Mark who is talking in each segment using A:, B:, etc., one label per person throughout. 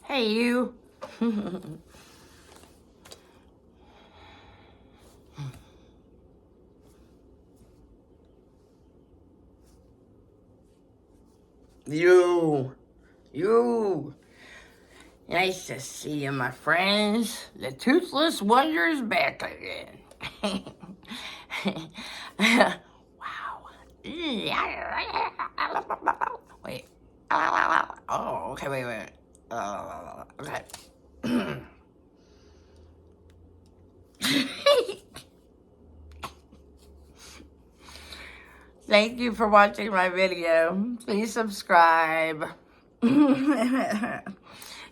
A: Hey, you. You. Nice to see you, my friends. The Toothless Wonder's back again. Wow. Wait. Oh, okay, wait. Okay. Thank you for watching my video. Please subscribe. If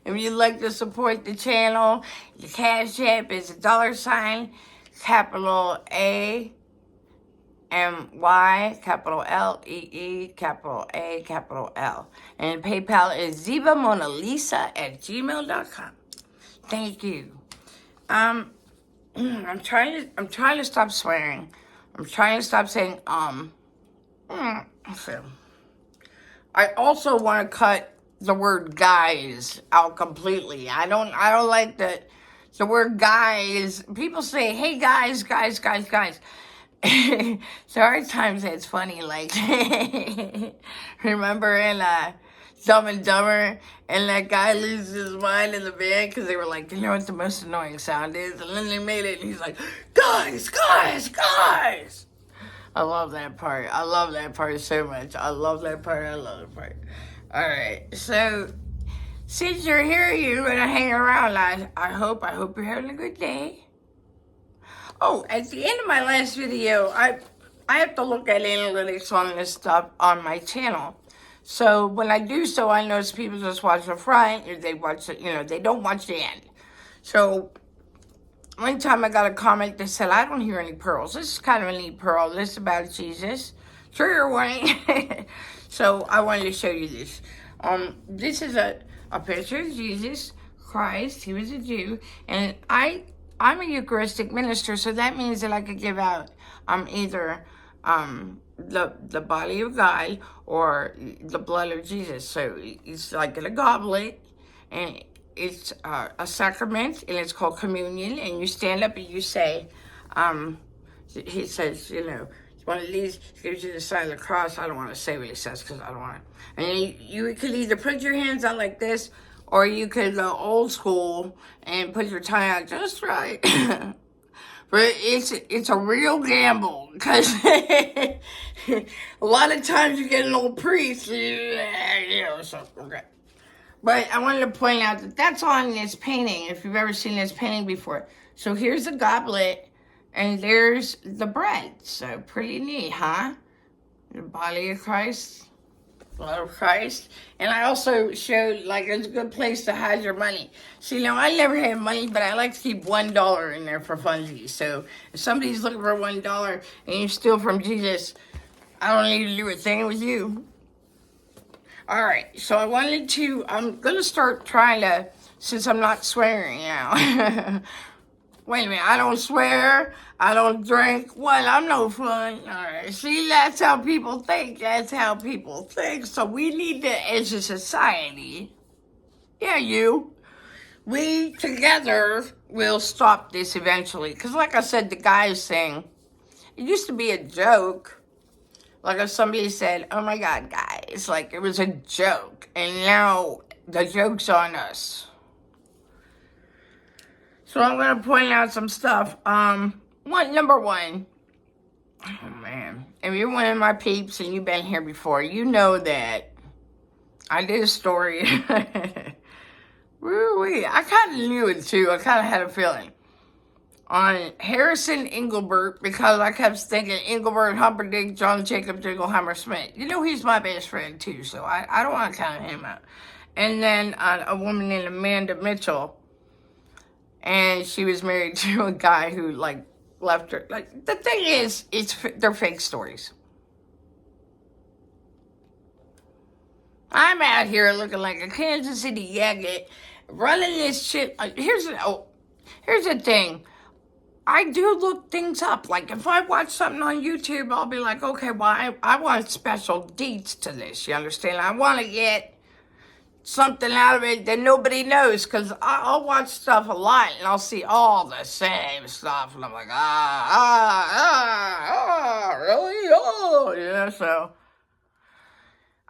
A: you'd like to support the channel, the Cash App is $, capital A M Y, capital L E E, capital A, capital L. And PayPal is zivamonalisa@gmail.com. Thank you. I'm trying to stop swearing. I'm trying to stop saying So, I also want to cut the word guys out completely. I don't like the word guys. People say, hey guys. So our times it's funny, like, remember in Dumb and Dumber, and that guy loses his mind in the van because they were like, you know what the most annoying sound is? And then they made it, and he's like, guys. I love that part. I love that part so much. I love that part. All right. So, since you're here, you're going to hang around. I hope you're having a good day. Oh, at the end of my last video, I have to look at analytics on this stuff on my channel. So, when I do so, I notice people just watch the front, or they watch the, they don't watch the end. So, one time I got a comment that said, I don't hear any pearls. This is kind of a neat pearl. This is about Jesus. Trigger warning. So I wanted to show you this. This is a picture of Jesus Christ. He was a Jew. And I'm a Eucharistic minister, so that means that I could give out either the body of God or the blood of Jesus. So it's like in a goblet, and it's a sacrament, and it's called communion, and you stand up and you say, he says, one of these gives you the sign of the cross. I don't want to say what he says because I don't want to. And you could either put your hands out like this, or you could go old school and put your tongue out just right. But it's a real gamble, because a lot of times you get an old priest, so okay. But I wanted to point out that that's on this painting, if you've ever seen this painting before. So here's the goblet, and there's the bread. So pretty neat, huh? The body of Christ, blood of Christ. And I also showed, like, it's a good place to hide your money. See, now, I never had money, but I like to keep $1 in there for funsies. So if somebody's looking for $1 and you steal from Jesus, I don't need to do a thing with you. All right, so I'm going to start trying to, since I'm not swearing now. Wait a minute, I don't swear, I don't drink, what, I'm no fun. All right, see, that's how people think. So we need to, as a society, we together will stop this eventually. Because like I said, the guys thing, it used to be a joke. Like if somebody said, oh my God, guys, like it was a joke. And now the joke's on us. So I'm going to point out some stuff. Number one. Oh man. If you're one of my peeps and you've been here before, you know that I did a story. Really, I kind of knew it too. I kind of had a feeling. On Harrison Engelbert, because I kept thinking Engelbert Humperdinck, John Jacob Jingleheimer Smith. He's my best friend too, so I don't want to count him out. And then a woman named Amanda Mitchell, and she was married to a guy who, like, left her. Like, the thing is, they're fake stories. I'm out here looking like a Kansas City Yagget, running this shit. Here's the thing. I do look things up. Like, if I watch something on YouTube, I'll be like, okay, well, I want special deets to this, you understand? I want to get something out of it that nobody knows, because I'll watch stuff a lot and I'll see all the same stuff and I'm like, really? Oh, yeah, so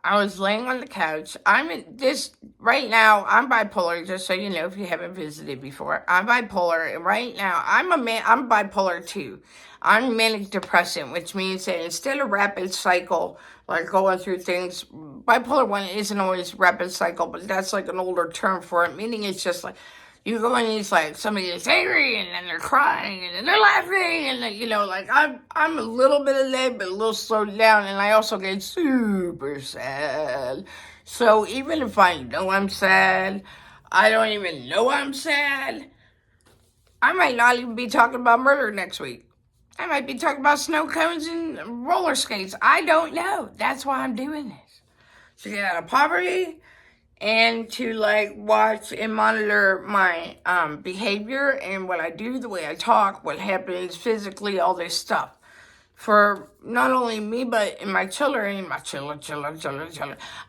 A: I was laying on the couch. I'm in this right now. I'm bipolar, just so you know, if you haven't visited before. I'm bipolar, and right now I'm bipolar too. I'm manic depressant, which means that instead of rapid cycle, like going through things, bipolar 1 isn't always rapid cycle, but that's like an older term for it, meaning it's just like you go in, it's like somebody is angry and then they're crying and then they're laughing and then, you know, like I'm a little bit of that, but a little slowed down, and I also get super sad. So even if I know I'm sad, I don't even know I'm sad. I might not even be talking about murder next week. I might be talking about snow cones and roller skates. I don't know. That's why I'm doing this. To get out of poverty, and to like watch and monitor my behavior and what I do, the way I talk, what happens physically, all this stuff. For not only me, but in my children, children.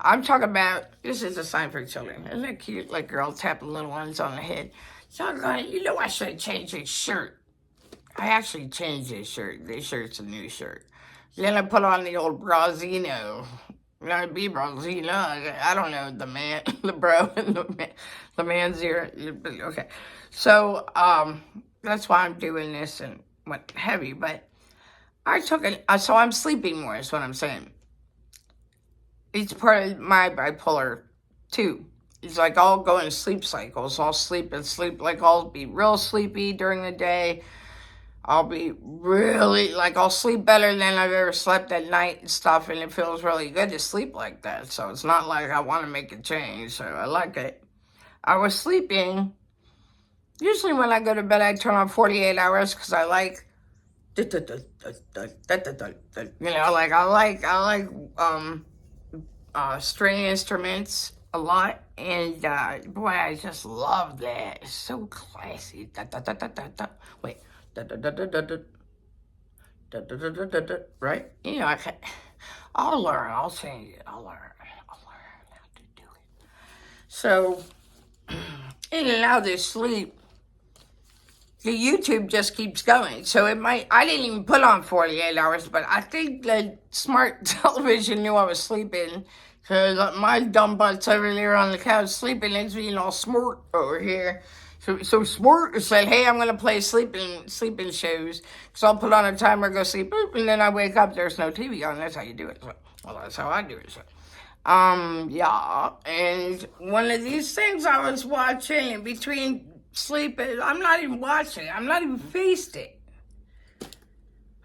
A: I'm talking about, this is a sign for children. Isn't that cute? Like girl tapping little ones on the head. So I'm going, you know, I should change his shirt. I actually changed his shirt. This shirt's a new shirt. Then I put on the old Brazino. Not be Brazino. I don't know, the man, the bro, and the man's here. Okay. So, that's why I'm doing this and what have you. But I took it, so I'm sleeping more, is what I'm saying. It's part of my bipolar, too. It's like I'll go in sleep cycles. I'll sleep and sleep. Like I'll be real sleepy during the day. I'll be really, like, I'll sleep better than I've ever slept at night and stuff, and it feels really good to sleep like that. So it's not like I want to make a change, so I like it. I was sleeping, usually when I go to bed, I turn on 48 hours, because I like, you know, like, I like string instruments a lot, and boy, I just love that. It's so classy. Wait. Right? You know, I'll learn. I'll change it. I'll learn how to do it. So, in and out of sleep, the YouTube just keeps going. So it might, I didn't even put on 48 hours, but I think the smart television knew I was sleeping. Because my dumb butt's over there on the couch sleeping, it's being all smart over here. So smart said, hey, I'm going to play sleeping shows. So I'll put on a timer, go sleep, boop, and then I wake up, there's no TV on. That's how you do it. So, well, that's how I do it. So, yeah. And one of these things I was watching in between sleeping, I'm not even watching. I'm not even faced it.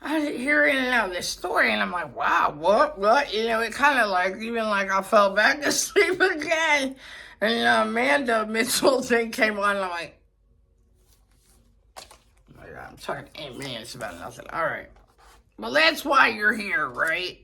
A: I was hearing this story, and I'm like, wow, what? You know, it kind of like, even like I fell back asleep again. And Amanda Mitchell thing came on, and I'm like, oh my God, I'm talking 8 minutes about nothing. All right. Well, that's why you're here, right?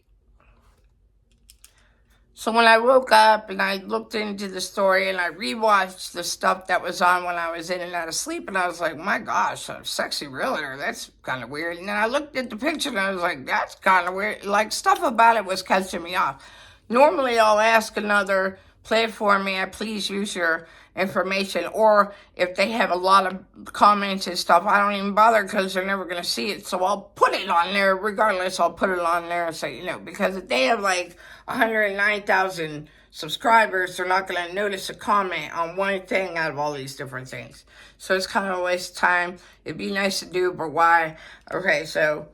A: So when I woke up and I looked into the story and I rewatched the stuff that was on when I was in and out of sleep, and I was like, my gosh, a sexy realtor, that's kind of weird. And then I looked at the picture and I was like, that's kind of weird. Like, stuff about it was catching me off. Normally I'll ask another, play it for me, I please use your information, or if they have a lot of comments and stuff, I don't even bother, because they're never going to see it, so I'll put it on there regardless. I'll put it on there and say, you know, because if they have like 109,000 subscribers, they're not going to notice a comment on one thing out of all these different things, so it's kind of a waste of time. It'd be nice to do, but why? Okay, so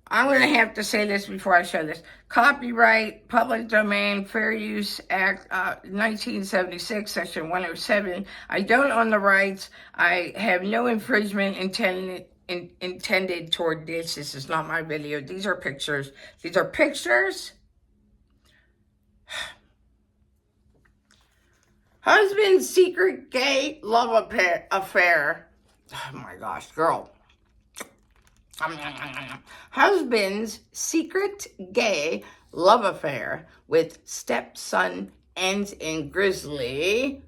A: I'm going to have to say this before I show this. Copyright, Public Domain, Fair Use Act, 1976, Section 107. I don't own the rights. I have no infringement intended toward this. This is not my video. These are pictures. These are pictures. Husband's secret gay love affair. Oh my gosh, girl. Husband's secret gay love affair with stepson ends in grisly.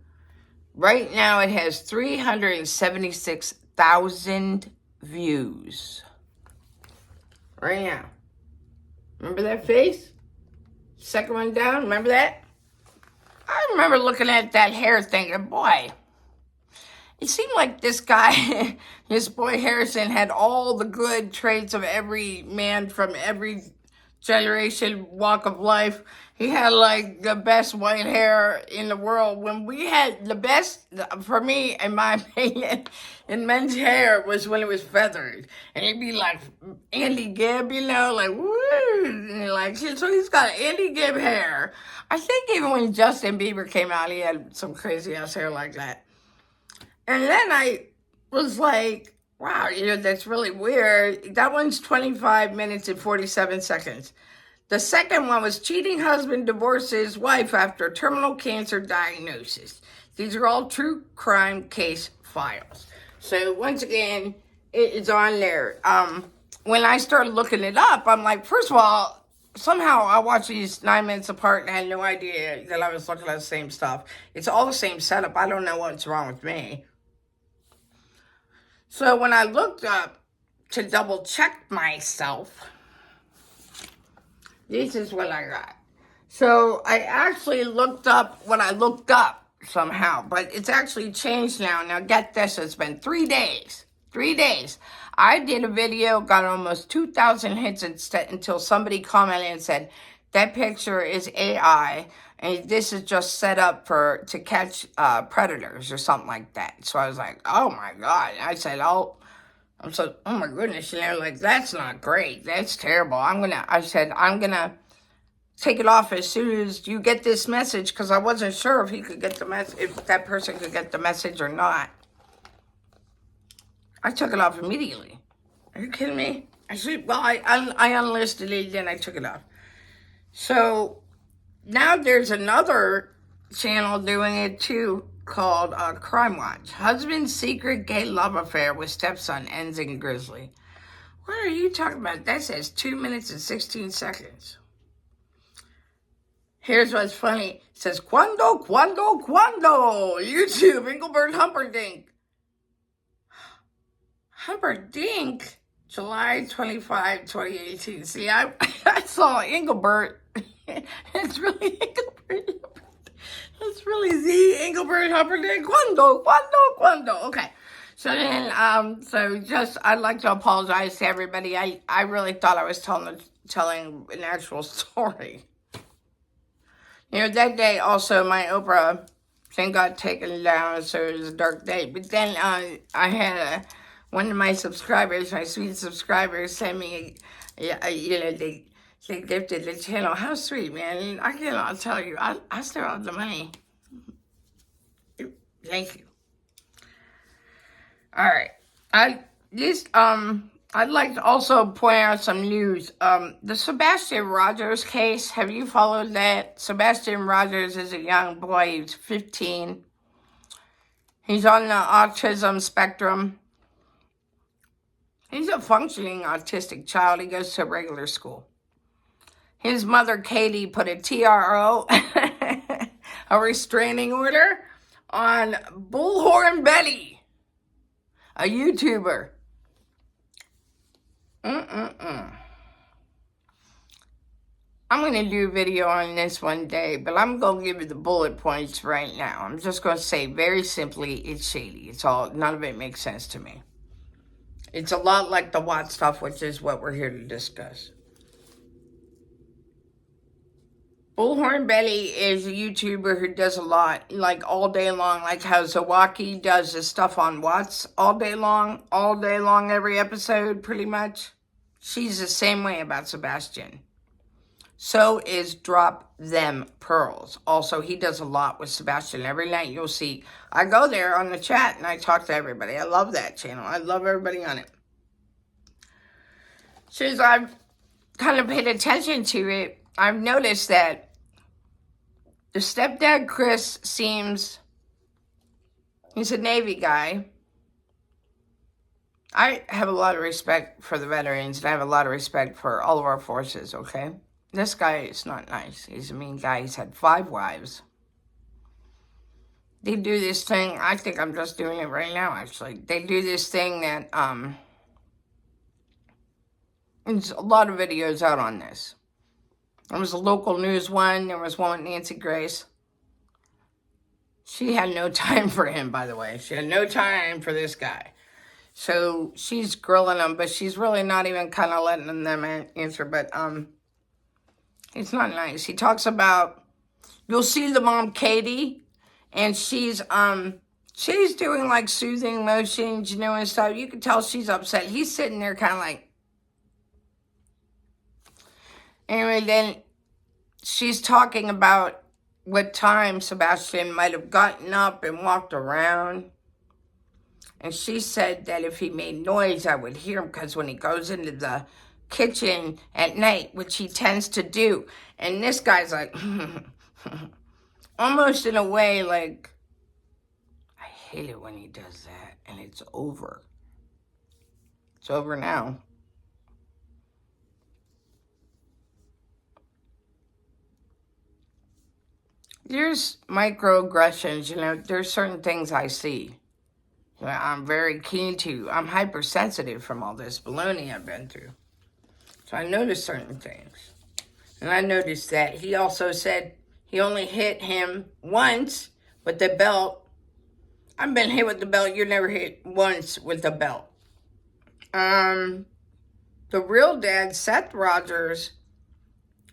A: Right now it has 376,000 views. Right now. Remember that face? Second one down, remember that? I remember looking at that hair thinking, boy, it seemed like this guy, this boy Harrison, had all the good traits of every man from every generation, walk of life. He had like the best white hair in the world. When we had the best, for me, in my opinion, in men's hair was when it was feathered. And he'd be like Andy Gibb, you know, like, woo. And like, so he's got Andy Gibb hair. I think even when Justin Bieber came out, he had some crazy ass hair like that. And then I was like, wow, you know, that's really weird. That one's 25 minutes and 47 seconds. The second one was cheating husband divorces wife after terminal cancer diagnosis. These are all true crime case files. So once again, it is on there. When I started looking it up, I'm like, first of all, somehow I watched these 9 minutes apart and I had no idea that I was looking at the same stuff. It's all the same setup. I don't know what's wrong with me. So when I looked up to double check myself, this is what I got. So I actually looked up what I looked up somehow, but it's actually changed now. Now get this, it's been 3 days. 3 days. I did a video, got almost 2,000 hits until somebody commented and said, that picture is AI, and this is just set up to catch predators or something like that. So I was like, oh my God. I said, oh my goodness, you know, like, that's not great. That's terrible. I said, I'm gonna take it off as soon as you get this message, because I wasn't sure if he could get the message, if that person could get the message or not. I took it off immediately. Are you kidding me? I unlisted it, then I took it off. So now there's another channel doing it too, called Crime Watch. Husband's secret gay love affair with stepson ends in grisly. What are you talking about? That says 2 minutes and 16 seconds. Here's what's funny. It says, Cuando? YouTube, Engelbert Humperdinck. Humperdinck? July 25, 2018. See, I saw Engelbert. It's really Engelbert. It's really the Engelbert Humperdinck. Cuando? Okay. So then, I'd like to apologize to everybody. I really thought I was telling an actual story. You know, that day also my Oprah thing got taken down, so it was a dark day. But then I had one of my subscribers, my sweet subscribers, send me, you know, they gifted the channel. How sweet, man. I cannot tell you. I still have the money. Thank you. All right. I'd like to also point out some news. The Sebastian Rogers case, have you followed that? Sebastian Rogers is a young boy. He's 15. He's on the autism spectrum. He's a functioning autistic child. He goes to a regular school. His mother, Katie, put a TRO, a restraining order, on Bullhorn Betty, a YouTuber. I'm going to do a video on this one day, but I'm going to give you the bullet points right now. I'm just going to say very simply, it's shady. It's all, none of it makes sense to me. It's a lot like the Watt stuff, which is what we're here to discuss. Bullhorn Betty is a YouTuber who does a lot, like all day long, like how Zawaki does his stuff on Watts all day long, every episode, pretty much. She's the same way about Sebastian. So is Drop Them Pearls. Also, he does a lot with Sebastian. Every night you'll see, I go there on the chat and I talk to everybody. I love that channel. I love everybody on it. Since I've kind of paid attention to it, I've noticed that the stepdad, Chris, he's a Navy guy. I have a lot of respect for the veterans, and I have a lot of respect for all of our forces, okay? This guy is not nice. He's a mean guy. He's had 5 wives. They do this thing, I think I'm just doing it right now, actually. They do this thing that, there's a lot of videos out on this. There was a local news one. There was one with Nancy Grace. She had no time for him, by the way. She had no time for this guy. So she's grilling him, but she's really not even kind of letting them answer. But it's not nice. He talks about, you'll see the mom, Katie, and she's doing like soothing motions, you know, and stuff. You can tell she's upset. He's sitting there kind of like. Anyway, then she's talking about what time Sebastian might have gotten up and walked around. And she said that if he made noise, I would hear him, because when he goes into the kitchen at night, which he tends to do. And this guy's like, almost in a way like, I hate it when he does that. And it's over. It's over now. There's microaggressions, you know, there's certain things I see. I'm very keen to. I'm hypersensitive from all this baloney I've been through. So I noticed certain things. And I noticed that he also said he only hit him once with the belt. I've been hit with the belt. You're never hit once with the belt. The real dad, Seth Rogers,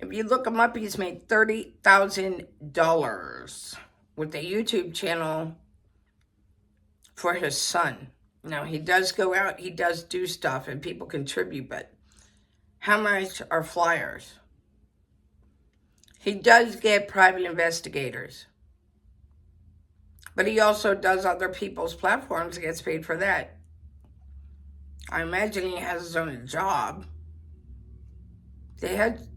A: if you look him up, he's made $30,000 with a YouTube channel for his son. Now, he does go out, he does do stuff, and people contribute, but how much are flyers? He does get private investigators. But he also does other people's platforms and gets paid for that. I imagine he has his own job. They had,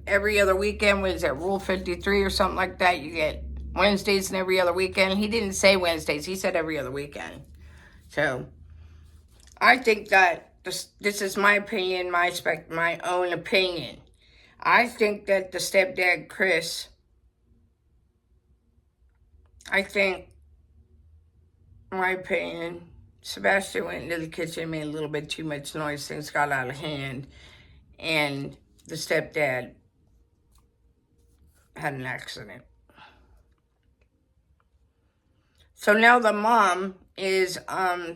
A: every other weekend, was it Rule 53 or something like that? You get Wednesdays and every other weekend. He didn't say Wednesdays. He said every other weekend. So I think that this is my opinion, my own opinion. I think that the stepdad, Chris, my opinion, Sebastian went into the kitchen, made a little bit too much noise. Things got out of hand. And the stepdad had an accident. So now the mom is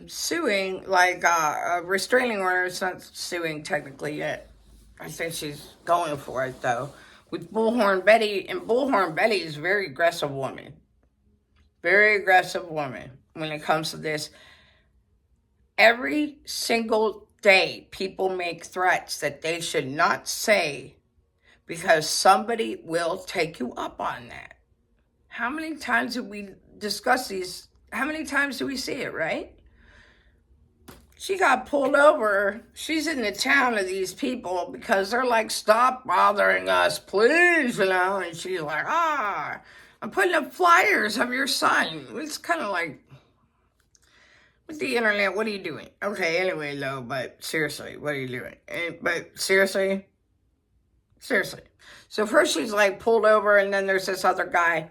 A: suing, like a restraining order. It's not suing technically yet. I think she's going for it, though, with Bullhorn Betty. And Bullhorn Betty is a very aggressive woman. Very aggressive woman when it comes to this. Every single day, people make threats that they should not say because somebody will take you up on that. How many times have we discussed these? How many times do we see it, right? She got pulled over. She's in the town of these people because they're like, stop bothering us, please, you know. And she's like, I'm putting up flyers of your son. It's kind of like, with the internet, what are you doing? Okay, anyway, though, but seriously, what are you doing? But seriously? Seriously. So first she's like pulled over, and then there's this other guy.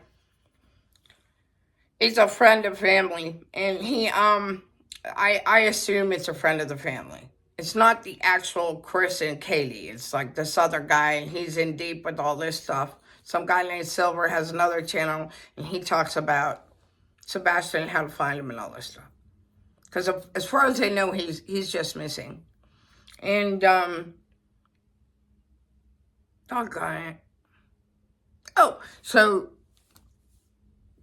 A: He's a friend of family, and he, I assume it's a friend of the family. It's not the actual Chris and Katie. It's like this other guy, and he's in deep with all this stuff. Some guy named Silver has another channel, and he talks about Sebastian and how to find him and all this stuff. Because as far as I know, he's just missing. And, doggone it. Oh, so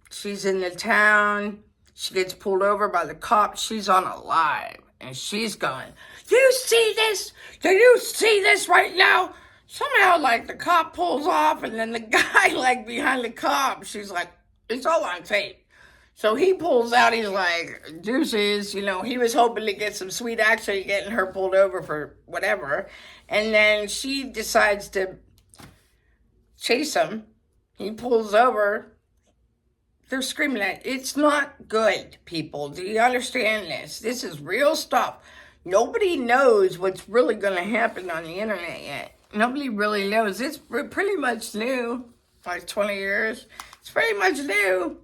A: she's in the town. She gets pulled over by the cops. She's on a live. And she's going, do you see this? Do you see this right now? Somehow, like, the cop pulls off. And then the guy, like, behind the cop, she's like, it's all on tape. So he pulls out, he's like, deuces, you know, he was hoping to get some sweet action getting her pulled over for whatever. And then she decides to chase him. He pulls over. They're screaming at, it's not good, people. Do you understand this? This is real stuff. Nobody knows what's really going to happen on the internet yet. Nobody really knows. It's pretty much new, like 20 years. It's pretty much new.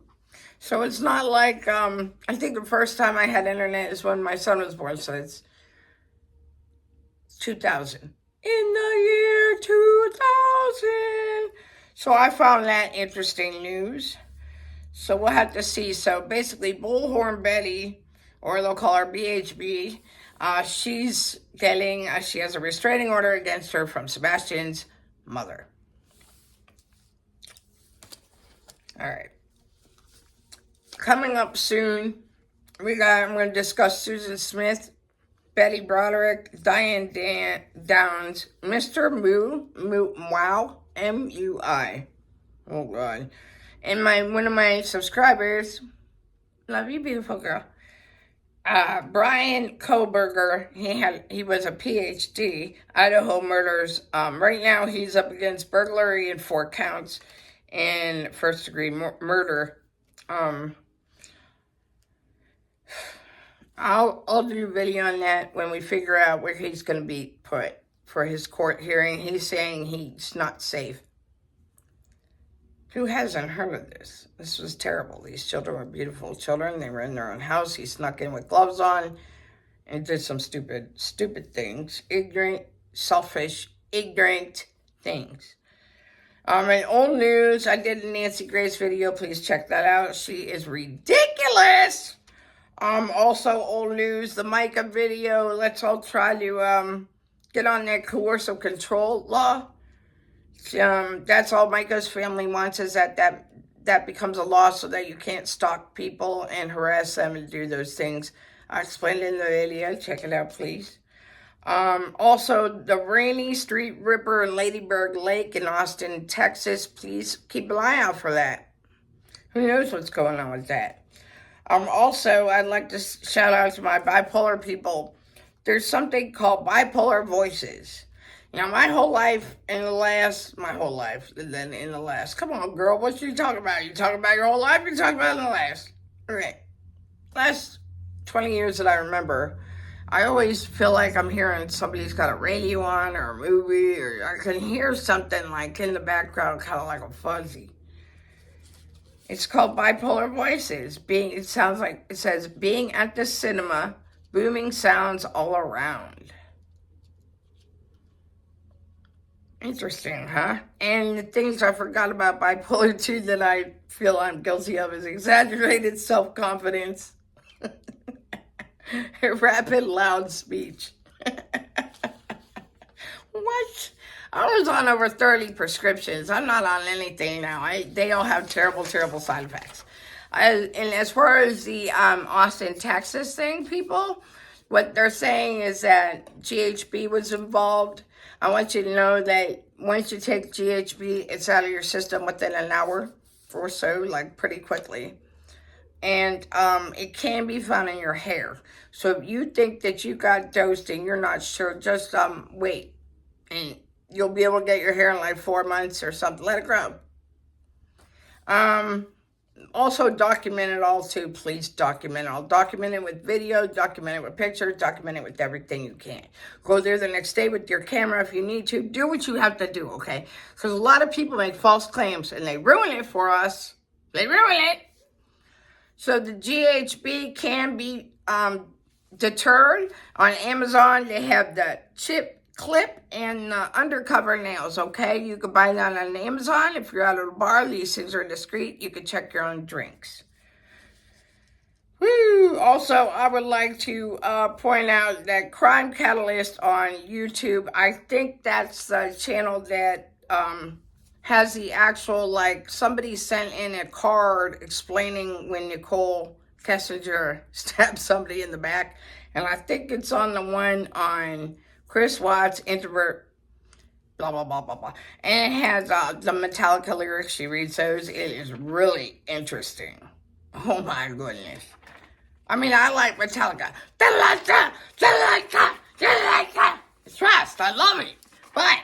A: So it's not like, I think the first time I had internet is when my son was born, so it's 2000. In the year 2000. So I found that interesting news. So we'll have to see. So basically, Bullhorn Betty, or they'll call her BHB, she's getting, she has a restraining order against her from Sebastian's mother. All right. Coming up soon, I'm going to discuss Susan Smith, Betty Broderick, Diane Downs, Mr. Wow, M-U-I. Oh, God. And one of my subscribers, love you, beautiful girl, Brian Koberger, he was a PhD, Idaho murders. Right now, he's up against burglary and 4 counts and first-degree murder. I'll do a video on that when we figure out where he's going to be put for his court hearing. He's saying he's not safe. Who hasn't heard of this? This was terrible. These children were beautiful children. They were in their own house. He snuck in with gloves on and did some stupid things. Ignorant, selfish, ignorant things. In old news, I did a Nancy Grace video. Please check that out. She is ridiculous. Also old news, the Micah video. Let's all try to get on that coercive control law. That's all Micah's family wants, is that becomes a law so that you can't stalk people and harass them and do those things. I explained it in the video. Check it out, please. Also, the Rainy Street Ripper in Ladyburg Lake in Austin, Texas. Please keep an eye out for that. Who knows what's going on with that? Also, I'd like to shout out to my bipolar people. There's something called bipolar voices. Now, my whole life, come on, girl, what you talking about? You talking about your whole life? You talking about in the last? Okay. Last 20 years that I remember, I always feel like I'm hearing somebody's got a radio on or a movie, or I can hear something like in the background, kind of like a fuzzy. It's called bipolar voices. It says being at the cinema, booming sounds all around. Interesting, huh? And the things I forgot about bipolar 2 that I feel I'm guilty of is exaggerated self-confidence, rapid, loud speech. What? I was on over 30 prescriptions. I'm not on anything now. They all have terrible, terrible side effects. And as far as the Austin, Texas thing, people, what they're saying is that GHB was involved. I want you to know that once you take GHB, it's out of your system within an hour or so, like pretty quickly. And it can be found in your hair. So if you think that you got dosed and you're not sure, just wait. And you'll be able to get your hair in like 4 months or something. Let it grow. Also document it all too. Please document it all. Document it with video, document it with pictures, document it with everything you can. Go there the next day with your camera if you need to. Do what you have to do, okay? Because a lot of people make false claims and they ruin it for us. They ruin it. So the GHB can be deterred. On Amazon, they have the chip clip and undercover nails, okay? You can buy that on Amazon. If you're out at a bar, these things are discreet. You can check your own drinks. Woo! Also, I would like to point out that Crime Catalyst on YouTube, I think that's the channel that has the actual, like, somebody sent in a card explaining when Nicole Kessinger stabbed somebody in the back. And I think it's on the one on Chris Watts, introvert, blah, blah, blah, blah, blah. And it has the Metallica lyrics. She reads those. It is really interesting. Oh, my goodness. I mean, I like Metallica. Trust, I love it. But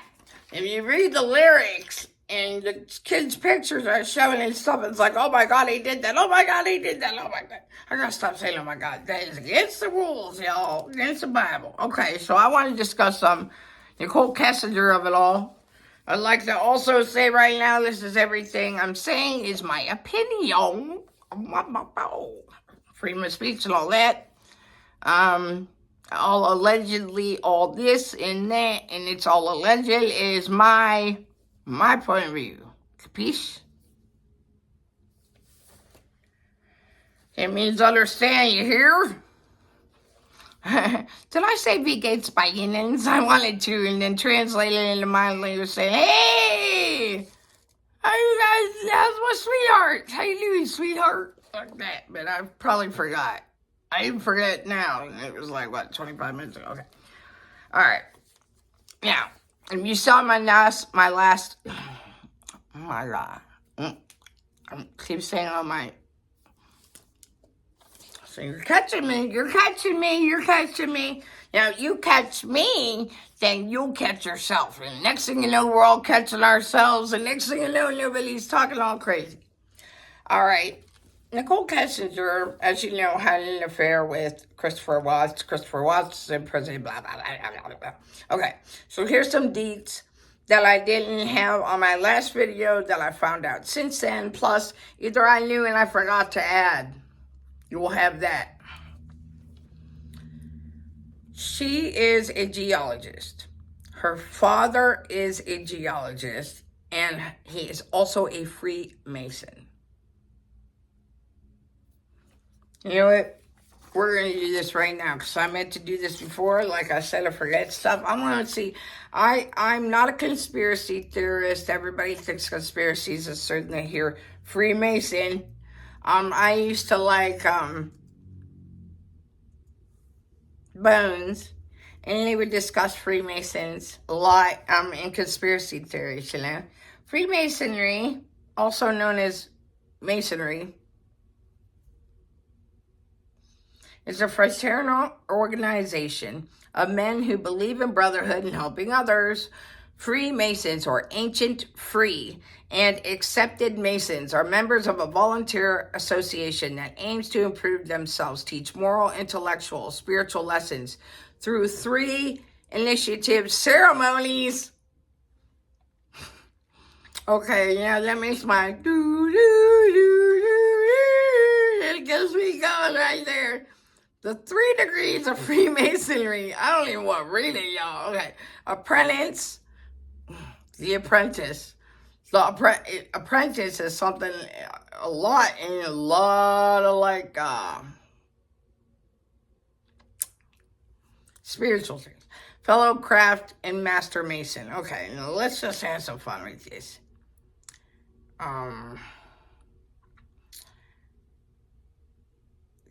A: if you read the lyrics and the kids' pictures are showing and stuff, it's like, oh, my God, he did that. Oh, my God, he did that. Oh, my God. I gotta stop saying, oh, my God. That is against the rules, y'all. Against the Bible. Okay, so I want to discuss Nicole Kessinger of it all. I'd like to also say right now, this is everything I'm saying is my opinion. Freedom of speech and all that. All allegedly, all this and that, and it's all alleged, is my point of view. Capiche? It means understand, you hear? Did I say V Gates by indents? I wanted to, and then translate it into my language, say, hey, how you guys, how's my sweetheart? How you doing, sweetheart? Like that, but I probably forgot. I even forget now. It was like, what, 25 minutes ago? Okay. All right. Now, if you saw my last, oh my God. I keep saying all my, so you're catching me. Now, you catch me, then you'll catch yourself. And next thing you know, we're all catching ourselves. And next thing you know, nobody's talking all crazy. All right. Nicole Kessinger, as you know, had an affair with Christopher Watts. Christopher Watts is in prison, blah, blah, blah, blah, blah. Okay, so here's some deets that I didn't have on my last video that I found out since then. Plus, either I knew and I forgot to add. You will have that. She is a geologist. Her father is a geologist, and he is also a Freemason. You know what? We're going to do this right now because I meant to do this before. Like I said, I forget stuff. I want to see. I'm not a conspiracy theorist. Everybody thinks conspiracies is certainly here. Freemason. I used to like Bones, and they would discuss Freemasons a lot in conspiracy theories, you know. Freemasonry, also known as Masonry, is a fraternal organization of men who believe in brotherhood and helping others. Freemasons, or ancient free and accepted Masons, are members of a volunteer association that aims to improve themselves, teach moral, intellectual, spiritual lessons through 3 initiative ceremonies. Okay, yeah, that makes my it gets me going right there. The 3 degrees of Freemasonry. I don't even want to read it, y'all. Okay. Apprentice. The apprentice. The apprentice is something a lot of like spiritual things. Fellow craft and master mason. Okay, now let's just have some fun with this.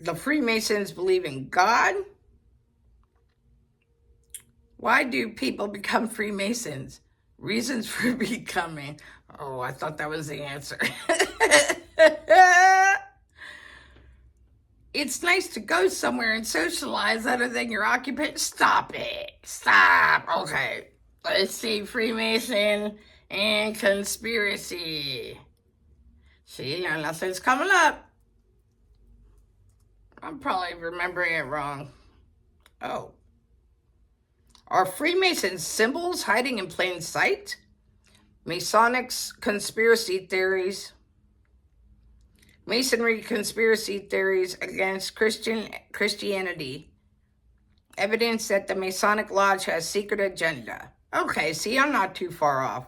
A: The Freemasons believe in God. Why do people become Freemasons? Reasons for becoming. Oh, I thought that was the answer. It's nice to go somewhere and socialize other than your occupant. Stop it. Stop. Okay. Let's see. Freemason and conspiracy. See, now nothing's coming up. I'm probably remembering it wrong. Oh. Are Freemasons symbols hiding in plain sight? Masonic conspiracy theories. Masonry conspiracy theories against Christianity. Evidence that the Masonic Lodge has secret agenda. Okay, see, I'm not too far off.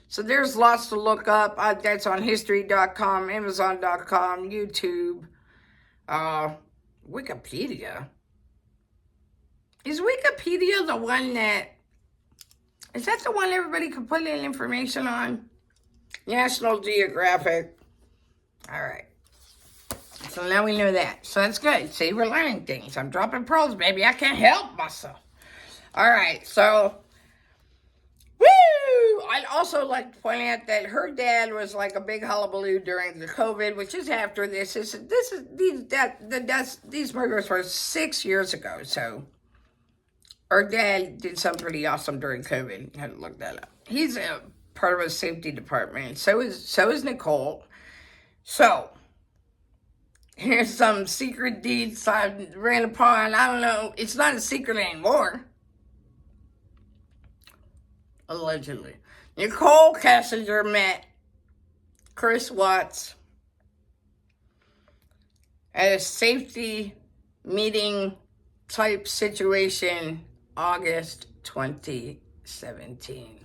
A: So there's lots to look up. That's on history.com, amazon.com, YouTube, Wikipedia. Is Wikipedia the one is that the one everybody can put in information on? National Geographic. All right. So now we know that. So that's good. See, we're learning things. I'm dropping pearls, baby. I can't help myself. All right. So, woo! I'd also like to point out that her dad was like a big hullabaloo during the COVID, which is after this. These murders were 6 years ago. So, her dad did something pretty awesome during COVID. I had to look that up. He's a part of a safety department. So is Nicole. So, here's some secret deeds I ran upon. I don't know. It's not a secret anymore. Allegedly. Nicole Kessinger met Chris Watts at a safety meeting type situation, August 2017.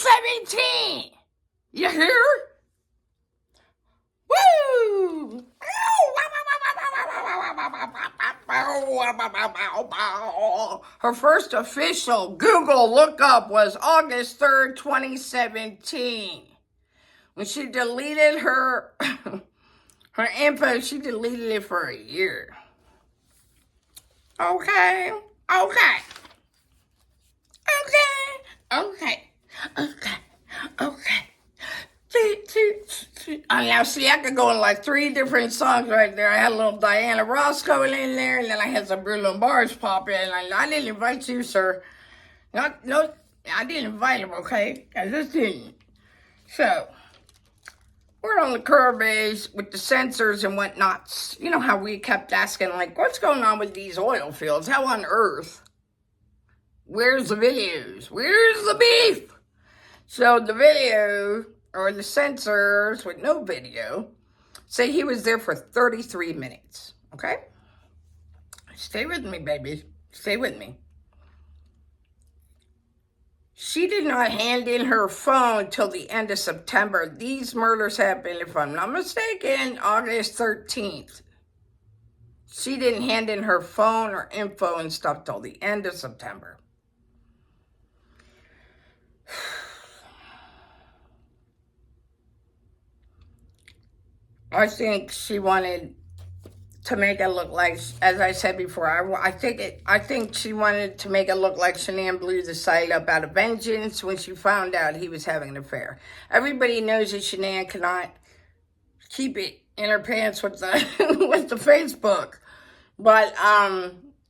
A: 2017. You hear? Woo! Her first official Google lookup was August 3rd, 2017. When she deleted her her info, she deleted it for a year. Okay. Now, see, I could go in like 3 different songs right there. I had a little Diana Ross going in there, and then I had some Bruno Mars pop in. I didn't invite you, sir. No, I didn't invite him, okay? I just didn't. So, we're on the curve base with the sensors and whatnots. You know how we kept asking, like, what's going on with these oil fields? How on earth? Where's the videos? Where's the beef? So the video, or the sensors with no video, say he was there for 33 minutes, okay? Stay with me, baby. Stay with me. She did not hand in her phone till the end of September. These murders happened, if I'm not mistaken, August 13th. She didn't hand in her phone or info and stuff till the end of September. I think she wanted to make it look like, as I said before, I think she wanted to make it look like Shanann blew the site up out of vengeance when she found out he was having an affair. Everybody knows that Shanann cannot keep it in her pants with the with the Facebook, but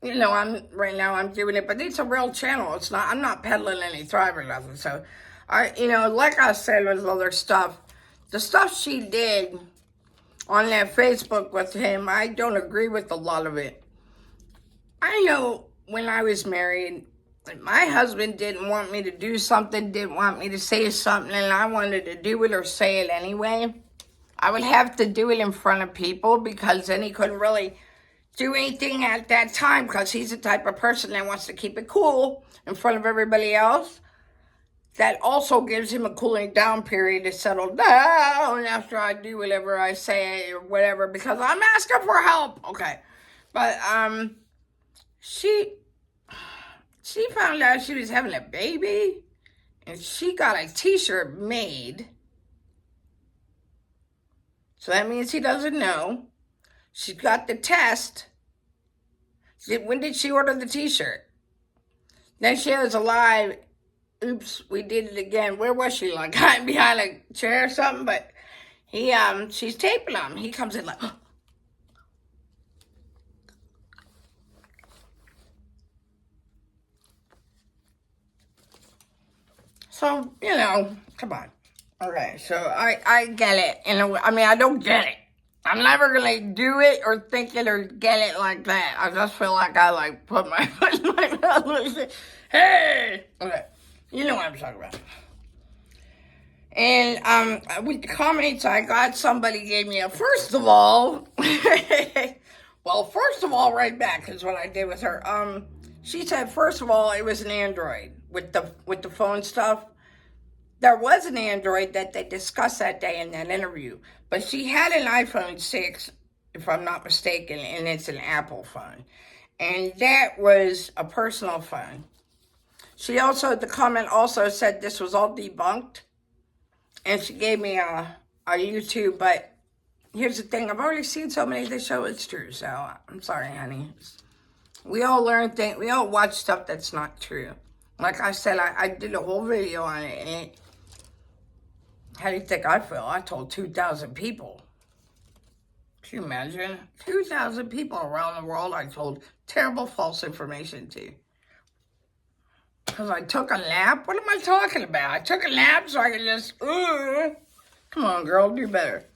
A: you know, I'm doing it, but it's a real channel. It's not. I'm not peddling any Thrive or nothing. So, like I said with other stuff, the stuff she did on that Facebook with him, I don't agree with a lot of it. I know when I was married, my husband didn't want me to do something, didn't want me to say something, and I wanted to do it or say it anyway. I would have to do it in front of people because then he couldn't really do anything at that time because he's the type of person that wants to keep it cool in front of everybody else. That also gives him a cooling down period to settle down after I do whatever I say or whatever because I'm asking for help. Okay. But she found out she was having a baby and she got a t-shirt made. So that means he doesn't know. She got the test. When did she order the t-shirt? Then she has a live, oops, we did it again. Where was she? Like hiding behind a chair or something? But she's taping him. He comes in like, so, you know, come on. Okay, so I get it. I mean, I don't get it. I'm never going to do it or think it or get it like that. I just feel like I, like, put my foot in my mouth and say, hey! Okay, you know what I'm talking about. And with the comments I got, somebody gave me a first of all. Well, first of all, right back is what I did with her. She said, first of all, it was an Android with the phone stuff. There was an Android that they discussed that day in that interview, but she had an iPhone 6, if I'm not mistaken, and it's an Apple phone. And that was a personal phone. She also, the comment also said this was all debunked, and she gave me a YouTube, but here's the thing, I've already seen so many that show it's true, so I'm sorry, honey. We all learn things, we all watch stuff that's not true. Like I said, I did a whole video on it, and how do you think I feel? I told 2,000 people. Can you imagine? 2,000 people around the world I told terrible false information to. Because I took a nap? What am I talking about? I took a nap so I could just, come on, girl, do better.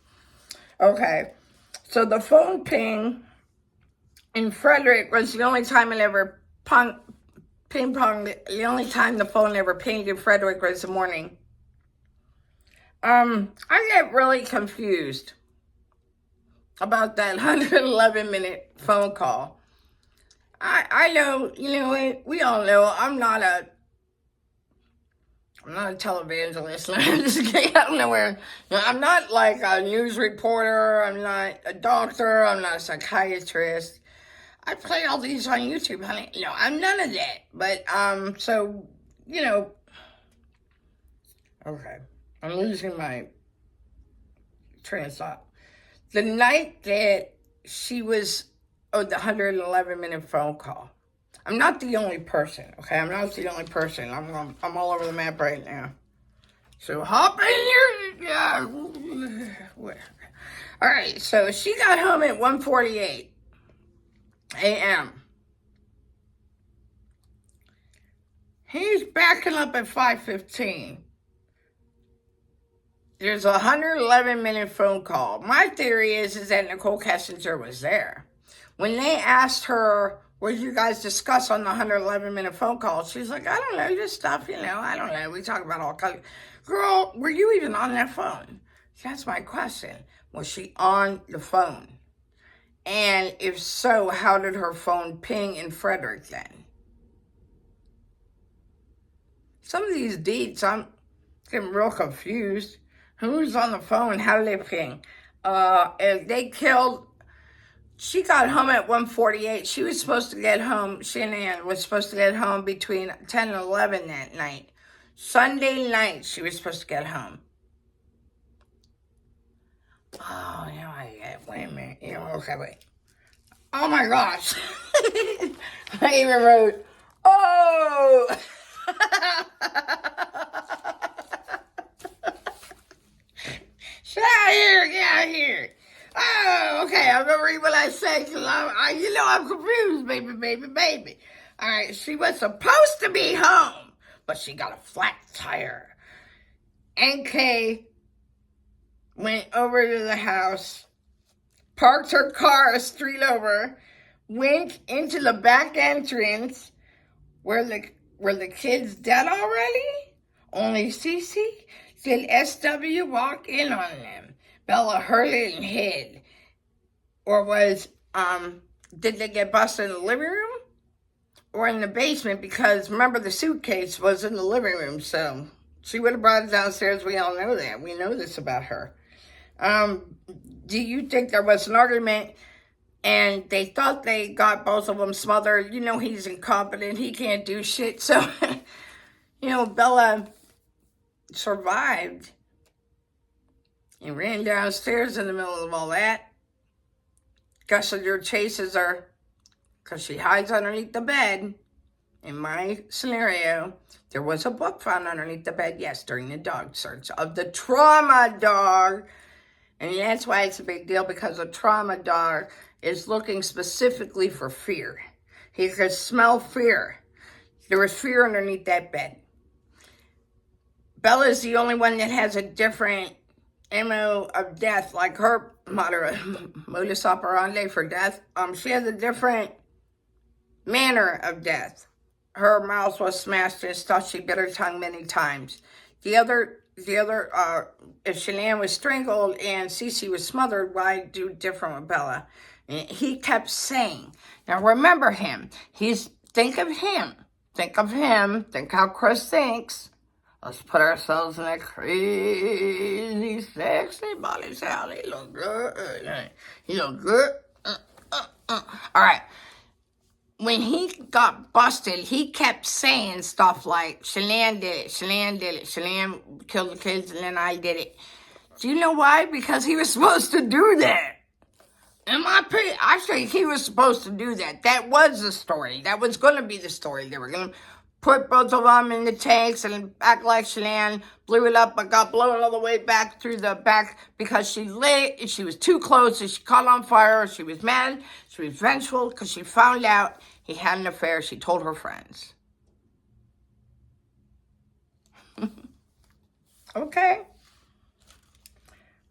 A: Okay, so the phone ping in Frederick was the only time it ever ping-ponged. The only time the phone ever pinged in Frederick was the morning. I get really confused about that 111-minute phone call. I know, you know, we all know I'm not a I'm not a televangelist. I'm just kidding. I don't know where. No, I'm not like a news reporter. I'm not a doctor. I'm not a psychiatrist. I play all these on YouTube, honey. You know, I'm none of that. But, so, you know, okay. I'm losing my train of thought. The night that she was, the 111-minute phone call. I'm not the only person, okay? I'm not the only person. I'm all over the map right now. So hop in here. Yeah. All right, so she got home at 1:48 a.m. He's backing up at 5:15. There's a 111-minute phone call. My theory is that Nicole Kessinger was there. When they asked her, what did you guys discuss on the 111-minute phone call? She's like, I don't know, just stuff, you know, I don't know. We talk about all kinds. Girl, were you even on that phone? That's my question. Was she on the phone? And if so, how did her phone ping in Frederick then? Some of these deeds, I'm getting real confused. Who's on the phone? How did they ping? If they killed... She got home at 1:48. She was supposed to get home, Shanann was supposed to get home between 10 and 11 that night. Sunday night, she was supposed to get home. Oh, you know, wait a minute. You know, okay, wait. Oh my gosh. I even wrote, oh. Get out of here. Oh, okay, I'm gonna read what I say, because I'm confused, baby. All right, she was supposed to be home, but she got a flat tire. NK went over to the house, parked her car a street over, went into the back entrance where the kid's dead already. Only Cece did SW walk in on them. Bella heard it and hid. Or did they get busted in the living room? Or in the basement? Because remember, the suitcase was in the living room, so she would have brought it downstairs. We all know that. We know this about her. Do you think there was an argument and they thought they got both of them smothered? You know, he's incompetent. He can't do shit. So, you know, Bella survived and ran downstairs in the middle of all that. Kessinger chases her because she hides underneath the bed. In my scenario, there was a book found underneath the bed, yes, during the dog search of the trauma dog. And that's why it's a big deal, because a trauma dog is looking specifically for fear. He could smell fear. There was fear underneath that bed. Bella's the only one that has a different MO of death, like her modus operandi for death. She has a different manner of death. Her mouth was smashed and stuff. She bit her tongue many times. The other, if Shanann was strangled and Cece was smothered, why do different with Bella? And he kept saying, now remember him. Think of him. Think how Chris thinks. Let's put ourselves in that crazy, sexy body style. He look good. All right. When he got busted, he kept saying stuff like, Shanann did it. Shanann killed the kids, and then I did it. Do you know why? Because he was supposed to do that. In my opinion, I think he was supposed to do that. That was the story. That was going to be the story. They were going to put both of them in the tanks and act like Shanann blew it up, but got blown all the way back through the back because she was too close and she caught on fire. She was mad. She was vengeful because she found out he had an affair. She told her friends. Okay.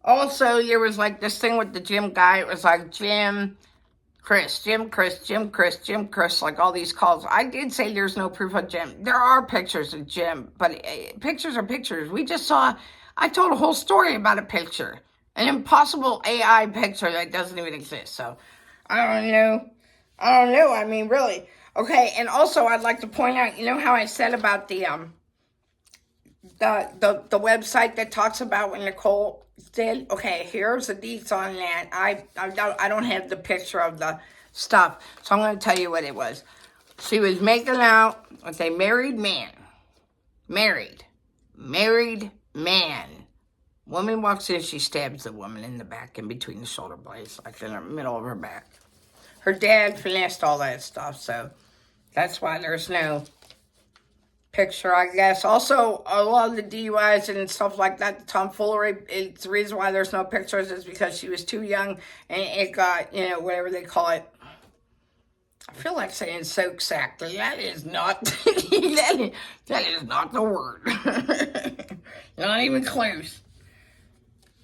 A: Also, there was like this thing with the Jim guy. It was like Jim, Chris, like all these calls. I did say there's no proof of Jim. There are pictures of Jim, but pictures are pictures. I told a whole story about a picture, an impossible AI picture that doesn't even exist. So, I don't know. I mean, really. Okay, and also I'd like to point out, you know how I said about the the website that talks about when Nicole did. Okay, here's the deets on that. I don't have the picture of the stuff, so I'm going to tell you what it was. She was making out with a married man. Married man. Woman walks in, she stabs the woman in the back, in between the shoulder blades, like in the middle of her back. Her dad finessed all that stuff, so that's why there's no picture, I guess. Also, a lot of the DUIs and stuff like that, the tomfoolery, it's the reason why there's no pictures is because she was too young and it got, whatever they call it. I feel like saying soak sack. That is not, that is not the word. Not even close.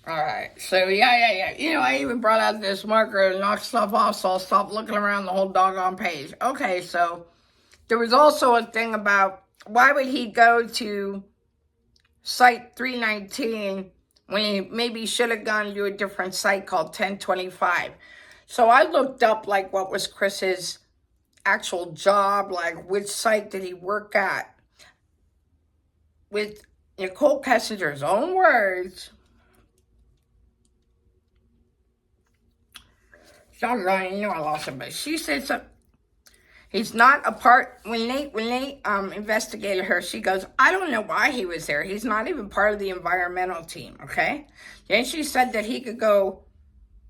A: All right, so yeah. I even brought out this marker and knocked stuff off, so I'll stop looking around the whole doggone page. Okay, so there was also a thing about why would he go to site 319 when he maybe should have gone to a different site called 1025. So I looked up like what was Chris's actual job, like which site did he work at. With Nicole Kessinger's own words, doggone, I lost him, but she said something. He's not a part, when they investigated her, she goes, I don't know why he was there. He's not even part of the environmental team, okay? Then she said that he could go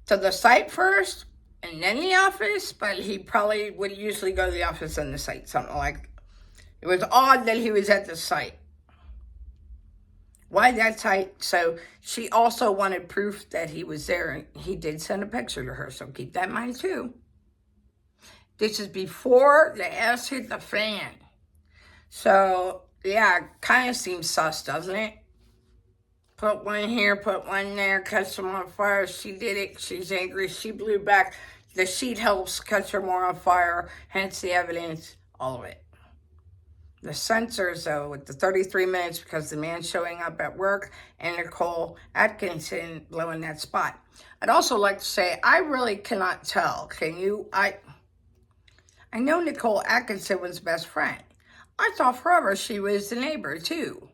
A: to the site first and then the office, but he probably would usually go to the office and the site, something like. It was odd that he was at the site. Why that site? So she also wanted proof that he was there, and he did send a picture to her, so keep that in mind too. This is before the ass hit the fan. So, yeah, kind of seems sus, doesn't it? Put one here, put one there, catch them on fire. She did it. She's angry. She blew back. The sheet helps catch her more on fire. Hence the evidence, all of it. The sensors, though, with the 33 minutes because the man showing up at work and Nicole Atkinson blowing that spot. I'd also like to say, I really cannot tell. Can you? I know Nicole Atkinson was best friend. I thought forever she was the neighbor, too.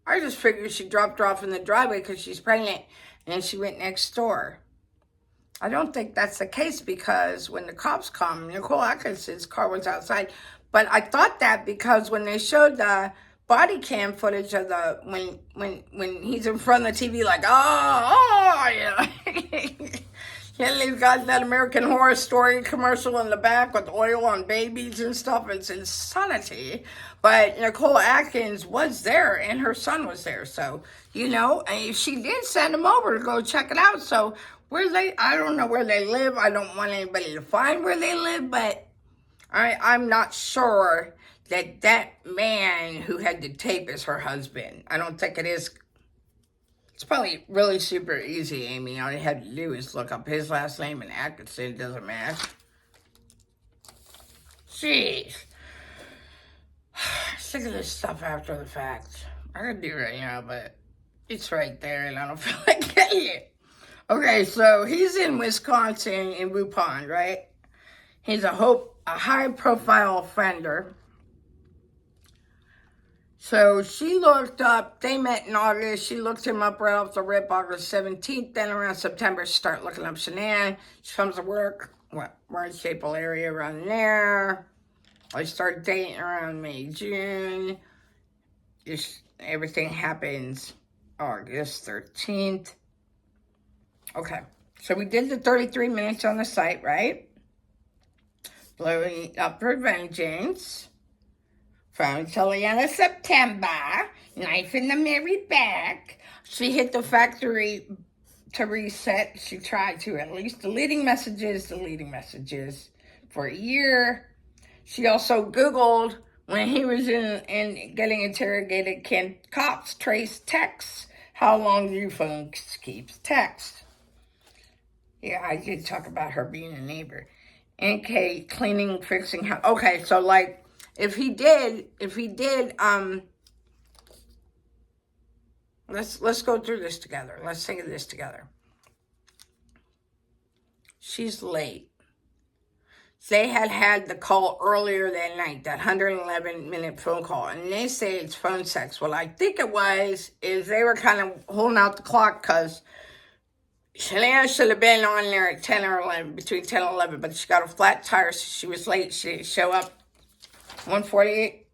A: I just figured she dropped her off in the driveway because she's pregnant and she went next door. I don't think that's the case because when the cops come, Nicole Atkinson's car was outside. But I thought that because when they showed the body cam footage of the, when he's in front of the TV like, yeah. Yeah, they've got that American Horror Story commercial in the back with oil on babies and stuff. It's insanity. But Nicole Atkins was there and her son was there. So, and she did send him over to go check it out. So, I don't know where they live. I don't want anybody to find where they live. But I'm not sure that man who had the tape is her husband. I don't think it is. It's probably really super easy, Amy. All you had to do is look up his last name and Atkinson. It doesn't match. Jeez. Sick of this stuff after the fact. I could do it right now, but it's right there and I don't feel like getting it. Okay, so he's in Wisconsin in Rupon, right? He's a high-profile offender. So she looked up, they met in August. She looked him up right off the rip, August 17th. Then around September, she started looking up Shanann. She comes to work, March, April area around there. I started dating around May, June. Everything happens August 13th. Okay, so we did the 33 minutes on the site, right? Blowing up her vengeance. From till the end of September, knife in the married back. She hit the factory to reset. She tried to, at least deleting messages for a year. She also Googled when he was in getting interrogated, can cops trace texts? How long do you folks keep texts? Yeah, I did talk about her being a neighbor. NK cleaning, fixing house. Okay, so like, if he did, let's go through this together. Let's think of this together. She's late. they had the call earlier that night, that 111-minute phone call, and they say it's phone sex. Well, I think it is they were kind of holding out the clock because Shalana should have been on there at 10 or 11, between 10 and 11, but she got a flat tire, so she was late. She didn't show up. 1:48.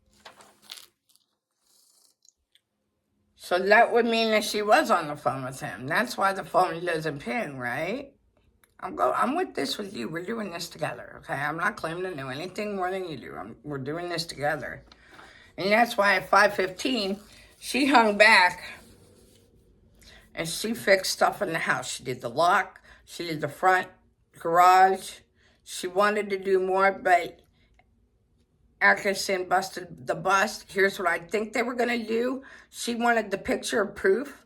A: So that would mean that she was on the phone with him. That's why the phone doesn't ping, right? I'm with this with you. We're doing this together, okay? I'm not claiming to know anything more than you do. We're doing this together. And that's why at 5:15, she hung back and she fixed stuff in the house. She did the lock. She did the front garage. She wanted to do more, but Atkinson busted the bust. Here's what I think they were going to do. She wanted the picture of proof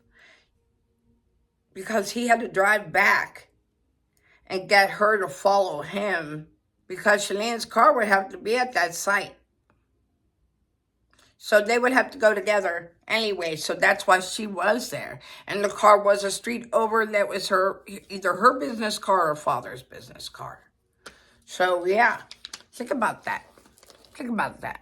A: because he had to drive back and get her to follow him because Shalene's car would have to be at that site. So they would have to go together anyway. So that's why she was there. And the car was a street over that was either her business car or her father's business car. So yeah, think about that. Think about that.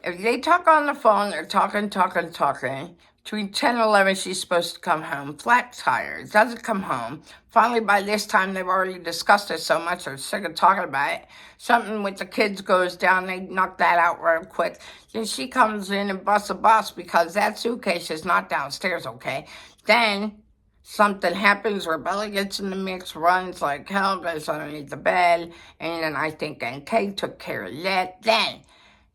A: If they talk on the phone, they're talking. Between 10 and 11, she's supposed to come home. Flat tire. Doesn't come home. Finally, by this time, they've already discussed it so much, they're sick of talking about it. Something with the kids goes down. They knock that out real quick. Then she comes in and busts a bus because that suitcase is not downstairs, okay? Then something happens where Bella gets in the mix, runs like hell, goes underneath the bed, and then I think NK took care of that. Then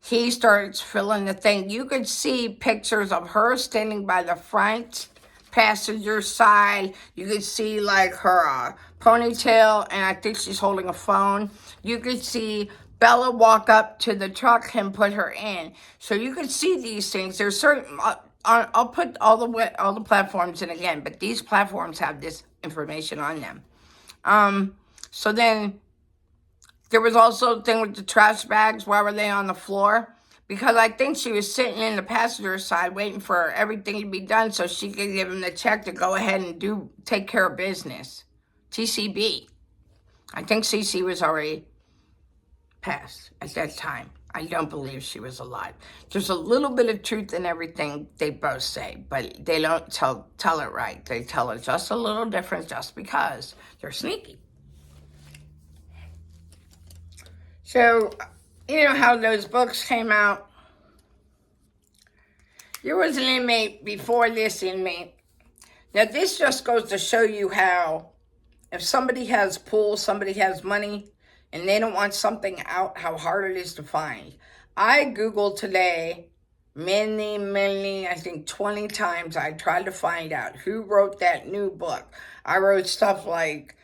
A: he starts filling the thing. You could see pictures of her standing by the front passenger side. You could see like her ponytail, and I think she's holding a phone. You could see Bella walk up to the truck and put her in. So you could see these things. There's certain. I'll put all the platforms in again, but these platforms have this information on them. So then there was also a thing with the trash bags. Why were they on the floor? Because I think she was sitting in the passenger side waiting for everything to be done so she could give him the check to go ahead and take care of business. TCB. I think CC was already passed at that time. I don't believe she was alive. There's a little bit of truth in everything they both say, but they don't tell it right. They tell it just a little different just because they're sneaky. So, you know how those books came out? There was an inmate before this inmate. Now, this just goes to show you how if somebody has pull, somebody has money, and they don't want something out, how hard it is to find. I Googled today many, I think 20 times. I tried to find out who wrote that new book. I wrote stuff like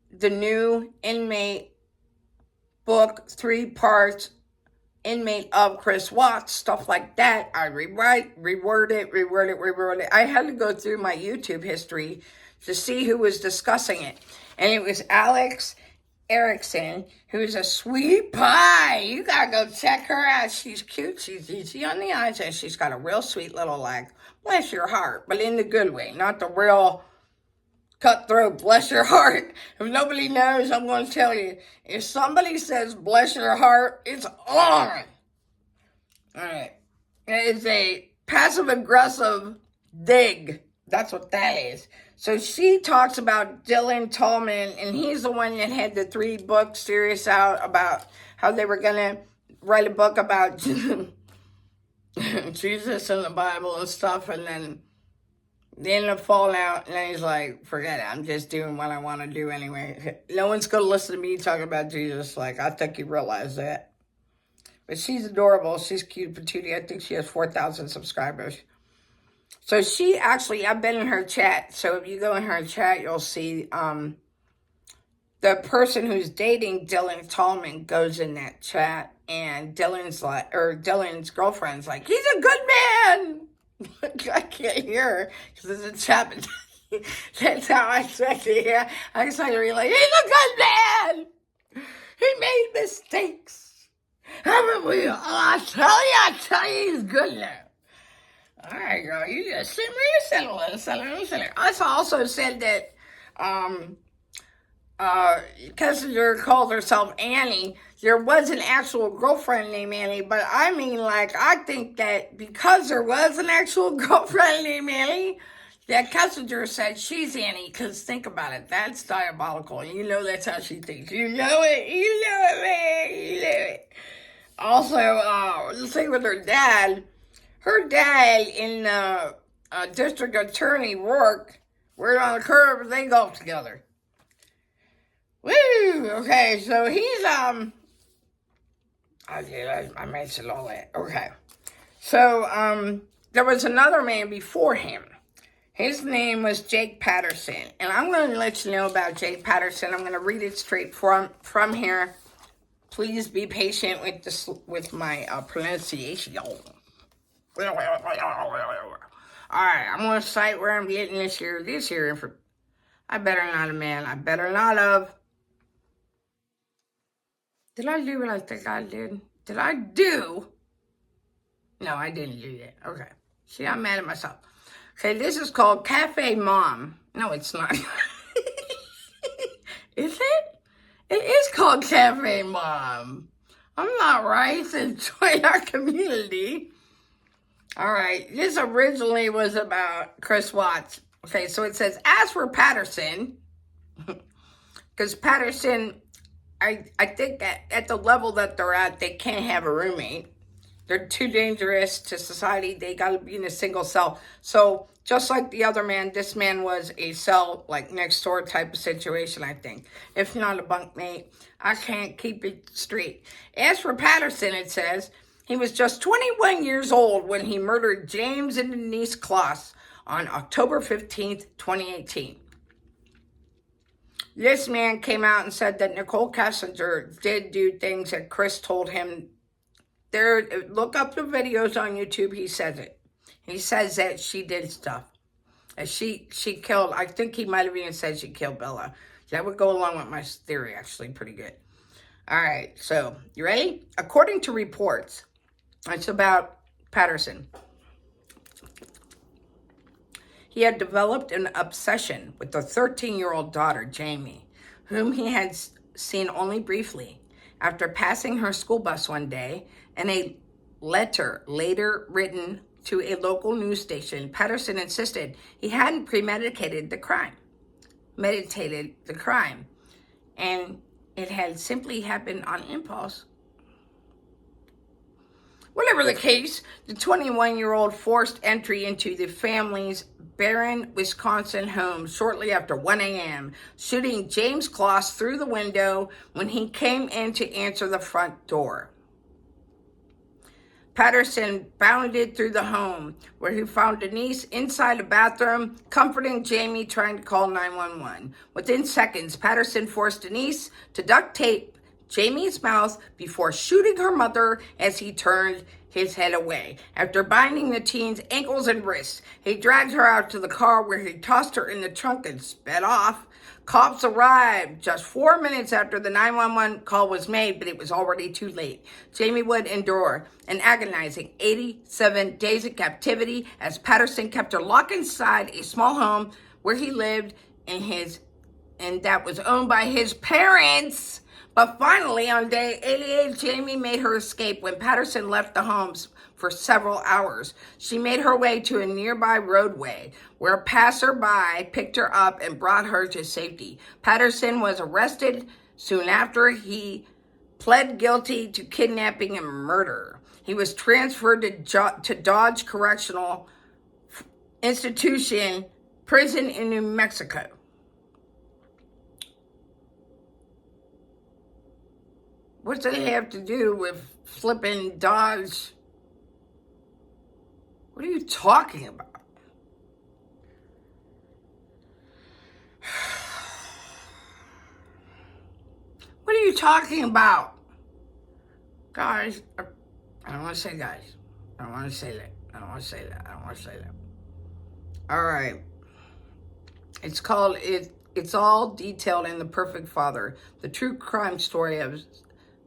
A: the new inmate book, 3 parts, inmate of Chris Watts, stuff like that. I reword it. I had to go through my YouTube history to see who was discussing it. And it was Alex Erickson, who's a sweet pie. You gotta go check her out. She's cute. She's easy on the eyes, and she's got a real sweet little leg. Bless your heart, but in the good way, not the real cutthroat, bless your heart. If nobody knows, I'm going to tell you. If somebody says bless your heart, it's on. All right. It's a passive-aggressive dig. That's what that is. So she talks about Dylan Tallman, and he's the one that had the 3-book series out about how they were going to write a book about Jesus and the Bible and stuff, and then the fallout, and then he's like, forget it, I'm just doing what I want to do anyway. No one's going to listen to me talk about Jesus. Like, I think you realize that. But she's adorable. She's cute, patootie. I think she has 4,000 subscribers. So she actually, I've been in her chat. So if you go in her chat, you'll see the person who's dating Dylan Tallman goes in that chat. And Dylan's girlfriend's like, he's a good man. I can't hear her because it's a chat. That's how I expect to hear. I expect to be like, he's a good man. He made mistakes. Haven't we? I tell you, he's good now. All right, girl, you just settle it. I also said that Kessinger called herself Annie. There was an actual girlfriend named Annie, but I mean, like, I think that because there was an actual girlfriend named Annie, that Kessinger said she's Annie, because think about it, that's diabolical. You know that's how she thinks. You know it, man, you know it. Also, the thing with her dad in district attorney work, we're on the curb, they golf together. Woo! Okay, so he's I mentioned all that. Okay. So there was another man before him. His name was Jake Patterson. And I'm going to let you know about Jake Patterson. I'm going to read it straight from here. Please be patient with this, with my pronunciation. All right, I'm going to cite where I'm getting this here. I better not have, man. I better not have. Did I do what I think I did? Did I do? No, I didn't do that. Okay. See, I'm mad at myself. Okay, this is called Cafe Mom. No, it's not. Is it? It is called Cafe Mom. I'm not right. Enjoy our community. All right. This originally was about Chris Watts. Okay, so it says, as for Patterson, because Patterson, I think at the level that they're at, they can't have a roommate. They're too dangerous to society. They got to be in a single cell. So just like the other man, this man was a cell, like next door type of situation, I think. If not a bunkmate, I can't keep it straight. As for Patterson, it says, he was just 21 years old when he murdered James and Denise Kloss on October 15th, 2018. This man came out and said that Nicole Kessinger did do things that Chris told him. Look up the videos on YouTube. He says it. He says that she did stuff. That she killed, I think he might have even said she killed Bella. That would go along with my theory, actually, pretty good. All right, so, you ready? According to reports, it's about Patterson. He had developed an obsession with the 13-year-old daughter, Jamie, whom he had seen only briefly. After passing her school bus one day, and a letter later written to a local news station, Patterson insisted he hadn't premeditated the crime. And it had simply happened on impulse. Whatever the case, the 21-year-old forced entry into the family's Barron, Wisconsin home shortly after 1 a.m., shooting James Kloss through the window when he came in to answer the front door. Patterson bounded through the home, where he found Denise inside a bathroom, comforting Jamie, trying to call 911. Within seconds, Patterson forced Denise to duct tape Jamie's mouth before shooting her mother as he turned his head away. After binding the teen's ankles and wrists, he dragged her out to the car, where he tossed her in the trunk and sped off. Cops arrived just 4 minutes after the 911 call was made, but it was already too late. Jamie would endure an agonizing 87 days of captivity as Patterson kept her locked inside a small home where he lived and that was owned by his parents. But finally, on day 88, Jamie made her escape when Patterson left the homes for several hours. She made her way to a nearby roadway where a passerby picked her up and brought her to safety. Patterson was arrested soon after. He pled guilty to kidnapping and murder. He was transferred to Dodge Correctional Institution prison in New Mexico. What do they have to do with flipping Dodge? What are you talking about? What are you talking about? Guys, I don't want to say guys. I don't want to say that. All right. It's called, it's all detailed in The Perfect Father, the true crime story of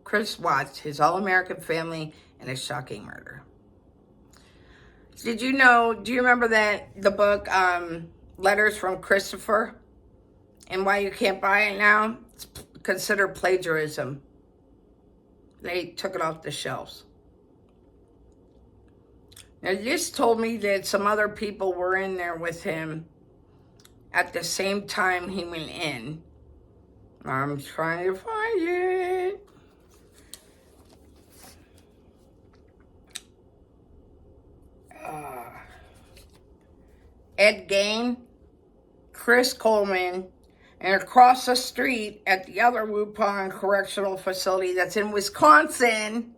A: Chris Watts, his all-American family, and his shocking murder. Do you remember the book, Letters from Christopher? And why you can't buy it now? It's considered plagiarism. They took it off the shelves. Now, this told me that some other people were in there with him at the same time he went in. I'm trying to find it. Ed Gain, Chris Coleman, and across the street at the other Wupong Correctional Facility that's in Wisconsin,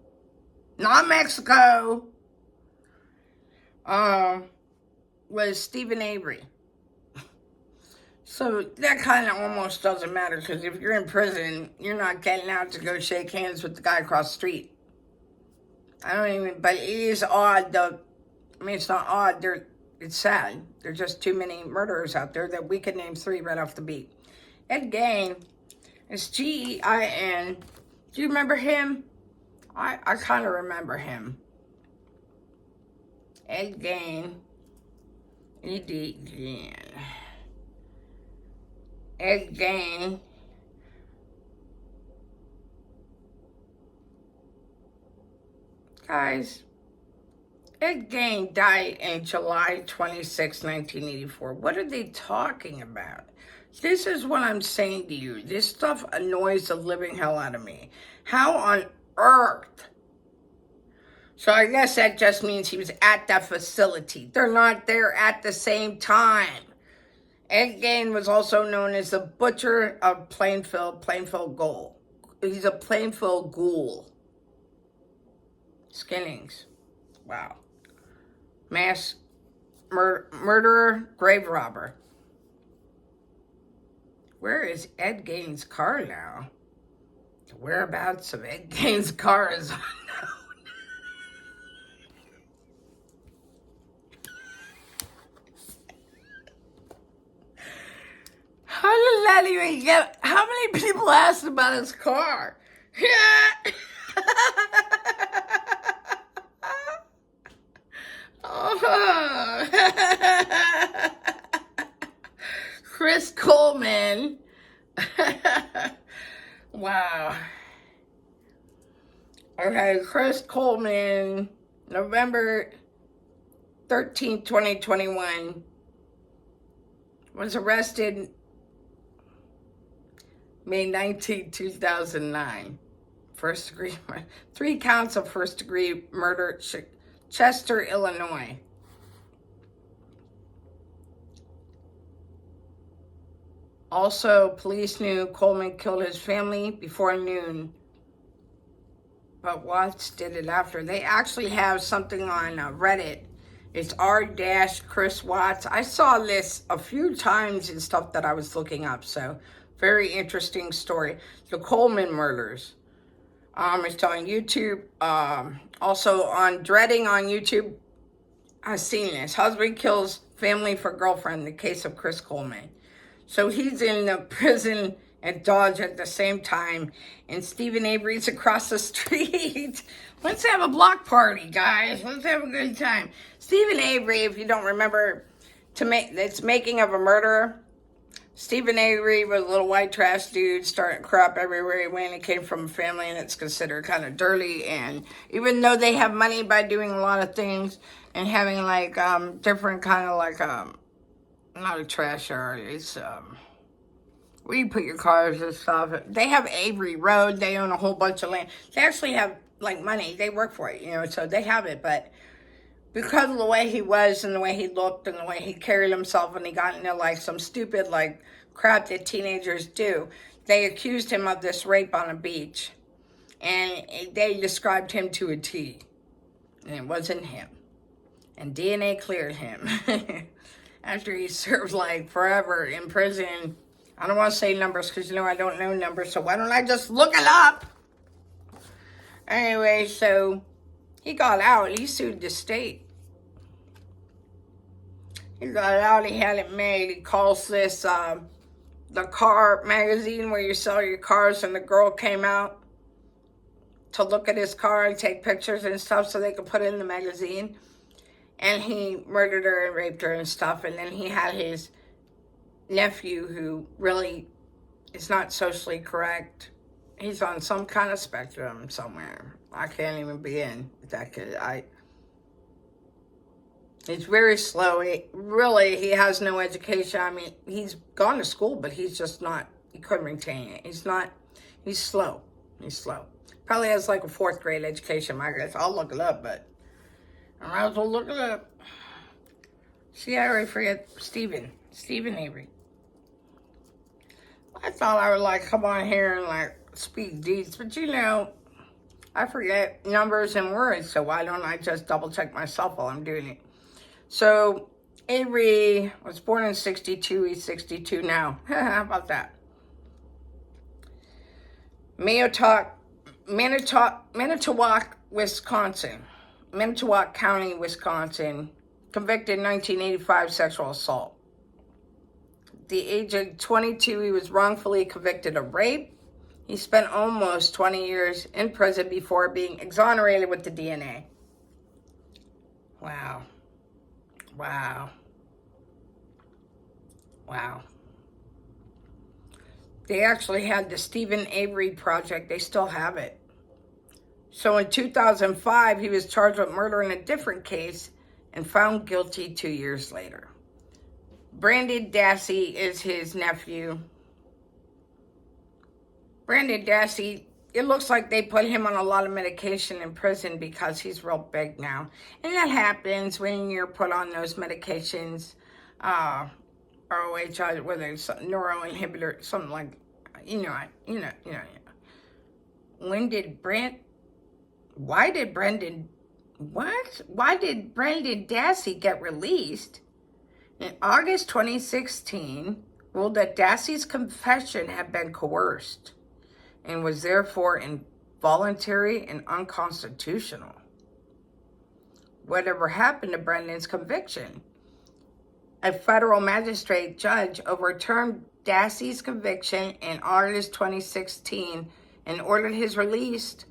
A: not Mexico, was Stephen Avery. So that kind of almost doesn't matter, because if you're in prison, you're not getting out to go shake hands with the guy across the street. But it is odd, though. I mean, it's not odd. It's sad. There's just too many murderers out there that we could name 3 right off the beat. Ed Gain is Gein. Do you remember him? I kind of remember him. Ed Gain. Ed Gain. Guys, Ed Gain died in July 26, 1984. What are they talking about? This is what I'm saying to you. This stuff annoys the living hell out of me. How on earth? So I guess that just means he was at that facility. They're not there at the same time. Ed Gain was also known as the Butcher of Plainfield Ghoul. He's a Plainfield ghoul. Skinnings. Wow. Mass murderer, grave robber. Where is Ed Gain's car now? The whereabouts of Ed Gain's car is unknown. How did that even get? How many people asked about his car? Chris Coleman. Wow. Okay, Chris Coleman, November 13th, 2021, was arrested May 19, 2009. First degree, 3 counts of first degree murder, Chester, Illinois. Also, police knew Coleman killed his family before noon, but Watts did it after. They actually have something on Reddit. It's r-Chris Watts. I saw this a few times in stuff that I was looking up, so very interesting story. The Coleman murders. It's on YouTube. Also on Dreading on YouTube. I've seen this. Husband kills family for girlfriend. The case of Chris Coleman. So he's in the prison at Dodge at the same time, and Stephen Avery's across the street. Let's have a block party, guys. Let's have a good time. Stephen Avery, if you don't remember, it's Making of a Murderer. Stephen Avery was a little white trash dude, starting crap everywhere he went. He came from a family that's considered kind of dirty, and even though they have money by doing a lot of things and having like different kind of like not a trash yard, it's where you put your cars and stuff. They have Avery Road. They own a whole bunch of land. They actually have like money. They work for it, so they have it. But because of the way he was and the way he looked and the way he carried himself, and he got into like some stupid like crap that teenagers do, they accused him of this rape on a beach, and they described him to a T, and it wasn't him. And DNA cleared him after he served like forever in prison. I don't want to say numbers because I don't know numbers, so why don't I just look it up? Anyway, so he got out. He sued the state. He got out. He had it made. He calls this the car magazine where you sell your cars, and the girl came out to look at his car and take pictures and stuff so they could put it in the magazine. And he murdered her and raped her and stuff. And then he had his nephew who really is not socially correct. He's on some kind of spectrum somewhere. I can't even begin with that kid. He's very slow. He has no education. I mean, he's gone to school, but he's just not, he couldn't retain it. He's slow. He's slow. Probably has like a 4th grade education, I guess. I'll look it up, but I might as well look it up. See, I already forget Stephen Avery. I thought I would like come on here and like speak deeds, but you know, I forget numbers and words, so why don't I just double check myself while I'm doing it? So Avery was born in 62, he's 62 now. How about that? Manitowoc, Wisconsin. Manitowoc County, Wisconsin. Convicted in 1985 sexual assault. At the age of 22, he was wrongfully convicted of rape. He spent almost 20 years in prison before being exonerated with the DNA. Wow. Wow. Wow. They actually had the Stephen Avery Project. They still have it. So in 2005, he was charged with murder in a different case and found guilty 2 years later. Brandon Dassey is his nephew. Brandon Dassey, it looks like they put him on a lot of medication in prison because he's real big now. And that happens when you're put on those medications, ROH, whether it's neuroinhibitor, something like, you know. Why did Brandon Dassey get released? In August 2016, ruled that Dassey's confession had been coerced and was therefore involuntary and unconstitutional. Whatever happened to Brandon's conviction? A federal magistrate judge overturned Dassey's conviction in August 2016 and ordered his release,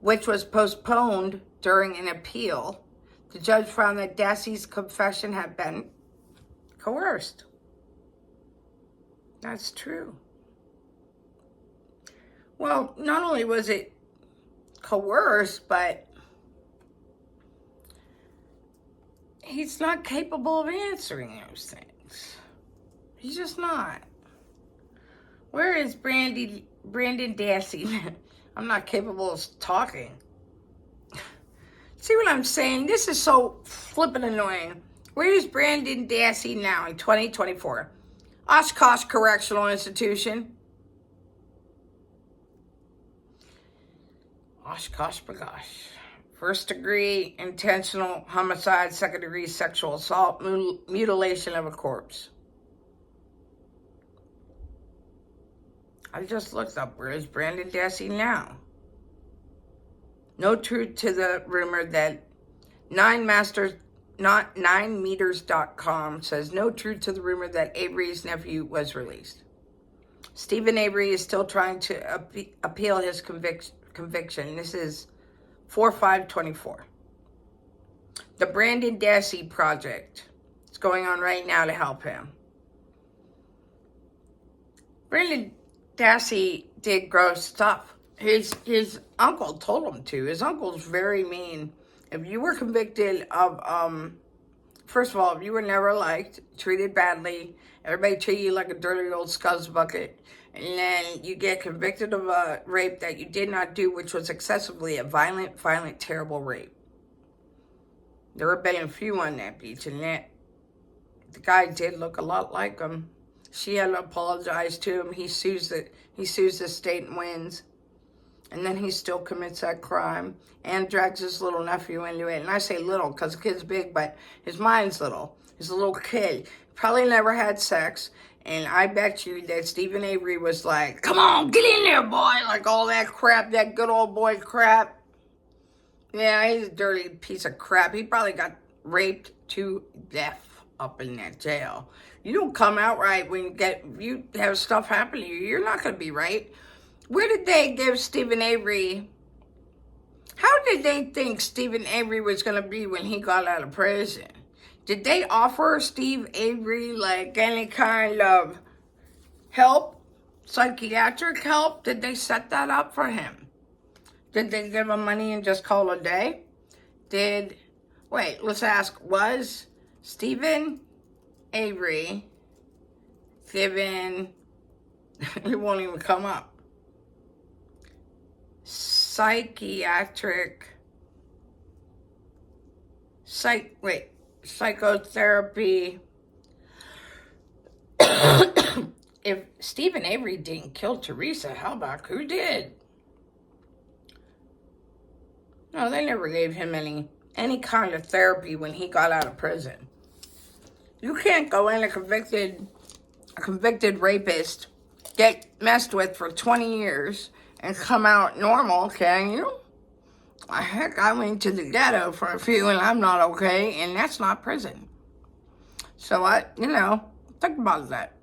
A: which was postponed during an appeal. The judge found that Dassey's confession had been coerced. That's true. Well, not only was it coerced, but he's not capable of answering those things. He's just not. Where is Brandon Dassey? I'm not capable of talking. See what I'm saying? This is so flippin' annoying. Where is Brandon Dassey now in 2024? Oshkosh Correctional Institution. Oshkosh Bagosh. 1st degree intentional homicide, 2nd degree sexual assault, mutilation of a corpse. I just looked up, where is Brandon Dassey now? No truth to the rumor that 9meters.com says no truth to the rumor that Avery's nephew was released. Stephen Avery is still trying to appeal his conviction. This is 4/5/24. The Brandon Dassey Project is going on right now to help him. Brandon Dassey did gross stuff. His uncle told him to. His uncle's very mean. If you were convicted of, first of all, if you were never liked, treated badly, everybody treated you like a dirty old scuzz bucket, and then you get convicted of a rape that you did not do, which was excessively a violent, terrible rape. There have been a few on that beach, and the guy did look a lot like him. She had to apologize to him. He sues the state and wins. And then he still commits that crime and drags his little nephew into it. And I say little because the kid's big, but his mind's little. He's a little kid. Probably never had sex. And I bet you that Stephen Avery was like, come on, get in there, boy. Like all that crap, that good old boy crap. Yeah, he's a dirty piece of crap. He probably got raped to death up in that jail. You don't come out right when you have stuff happen to you. You're not going to be right. Where did they give Stephen Avery? How did they think Stephen Avery was going to be when he got out of prison? Did they offer Steve Avery like any kind of help, psychiatric help? Did they set that up for him? Did they give him money and just call it a day? Wait, let's ask, was Stephen Avery given, it won't even come up, psychotherapy? If Stephen Avery didn't kill Teresa, how about who did? No, they never gave him any kind of therapy when he got out of prison. You can't go in a convicted rapist, get messed with for 20 years, and come out normal, can you? Heck, I went to the ghetto for a few and I'm not okay, and that's not prison. So think about that.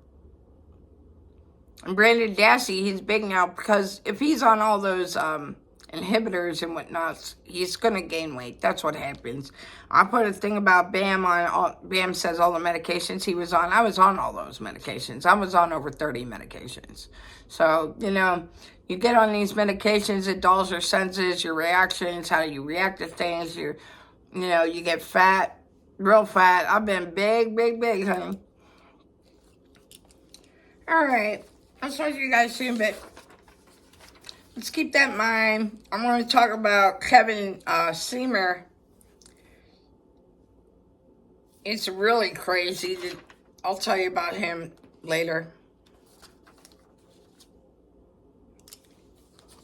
A: And Brandon Dassey, he's big now because if he's on all those inhibitors and whatnot, he's going to gain weight. That's what happens. I put a thing about Bam on, Bam says all the medications he was on. I was on all those medications. I was on over 30 medications. So, you get on these medications, it dulls your senses, your reactions, how you react to things. You get fat, real fat. I've been big, honey. All right. I'll talk to you guys soon, but let's keep that in mind. I'm going to talk about Kevin Seamer. It's really crazy. I'll tell you about him later.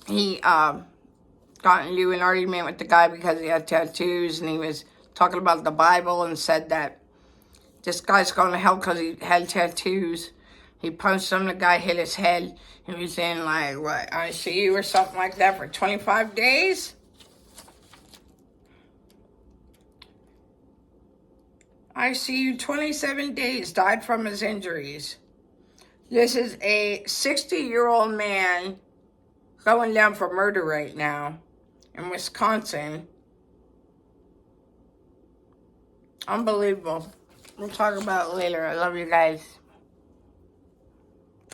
A: He got into an argument with the guy because he had tattoos, and he was talking about the Bible and said that this guy's going to hell because he had tattoos. He punched him, the guy hit his head. He was in like, what, ICU or something like that for 25 days? ICU 27 days, died from his injuries. This is a 60-year-old man going down for murder right now in Wisconsin. Unbelievable. We'll talk about it later. I love you guys.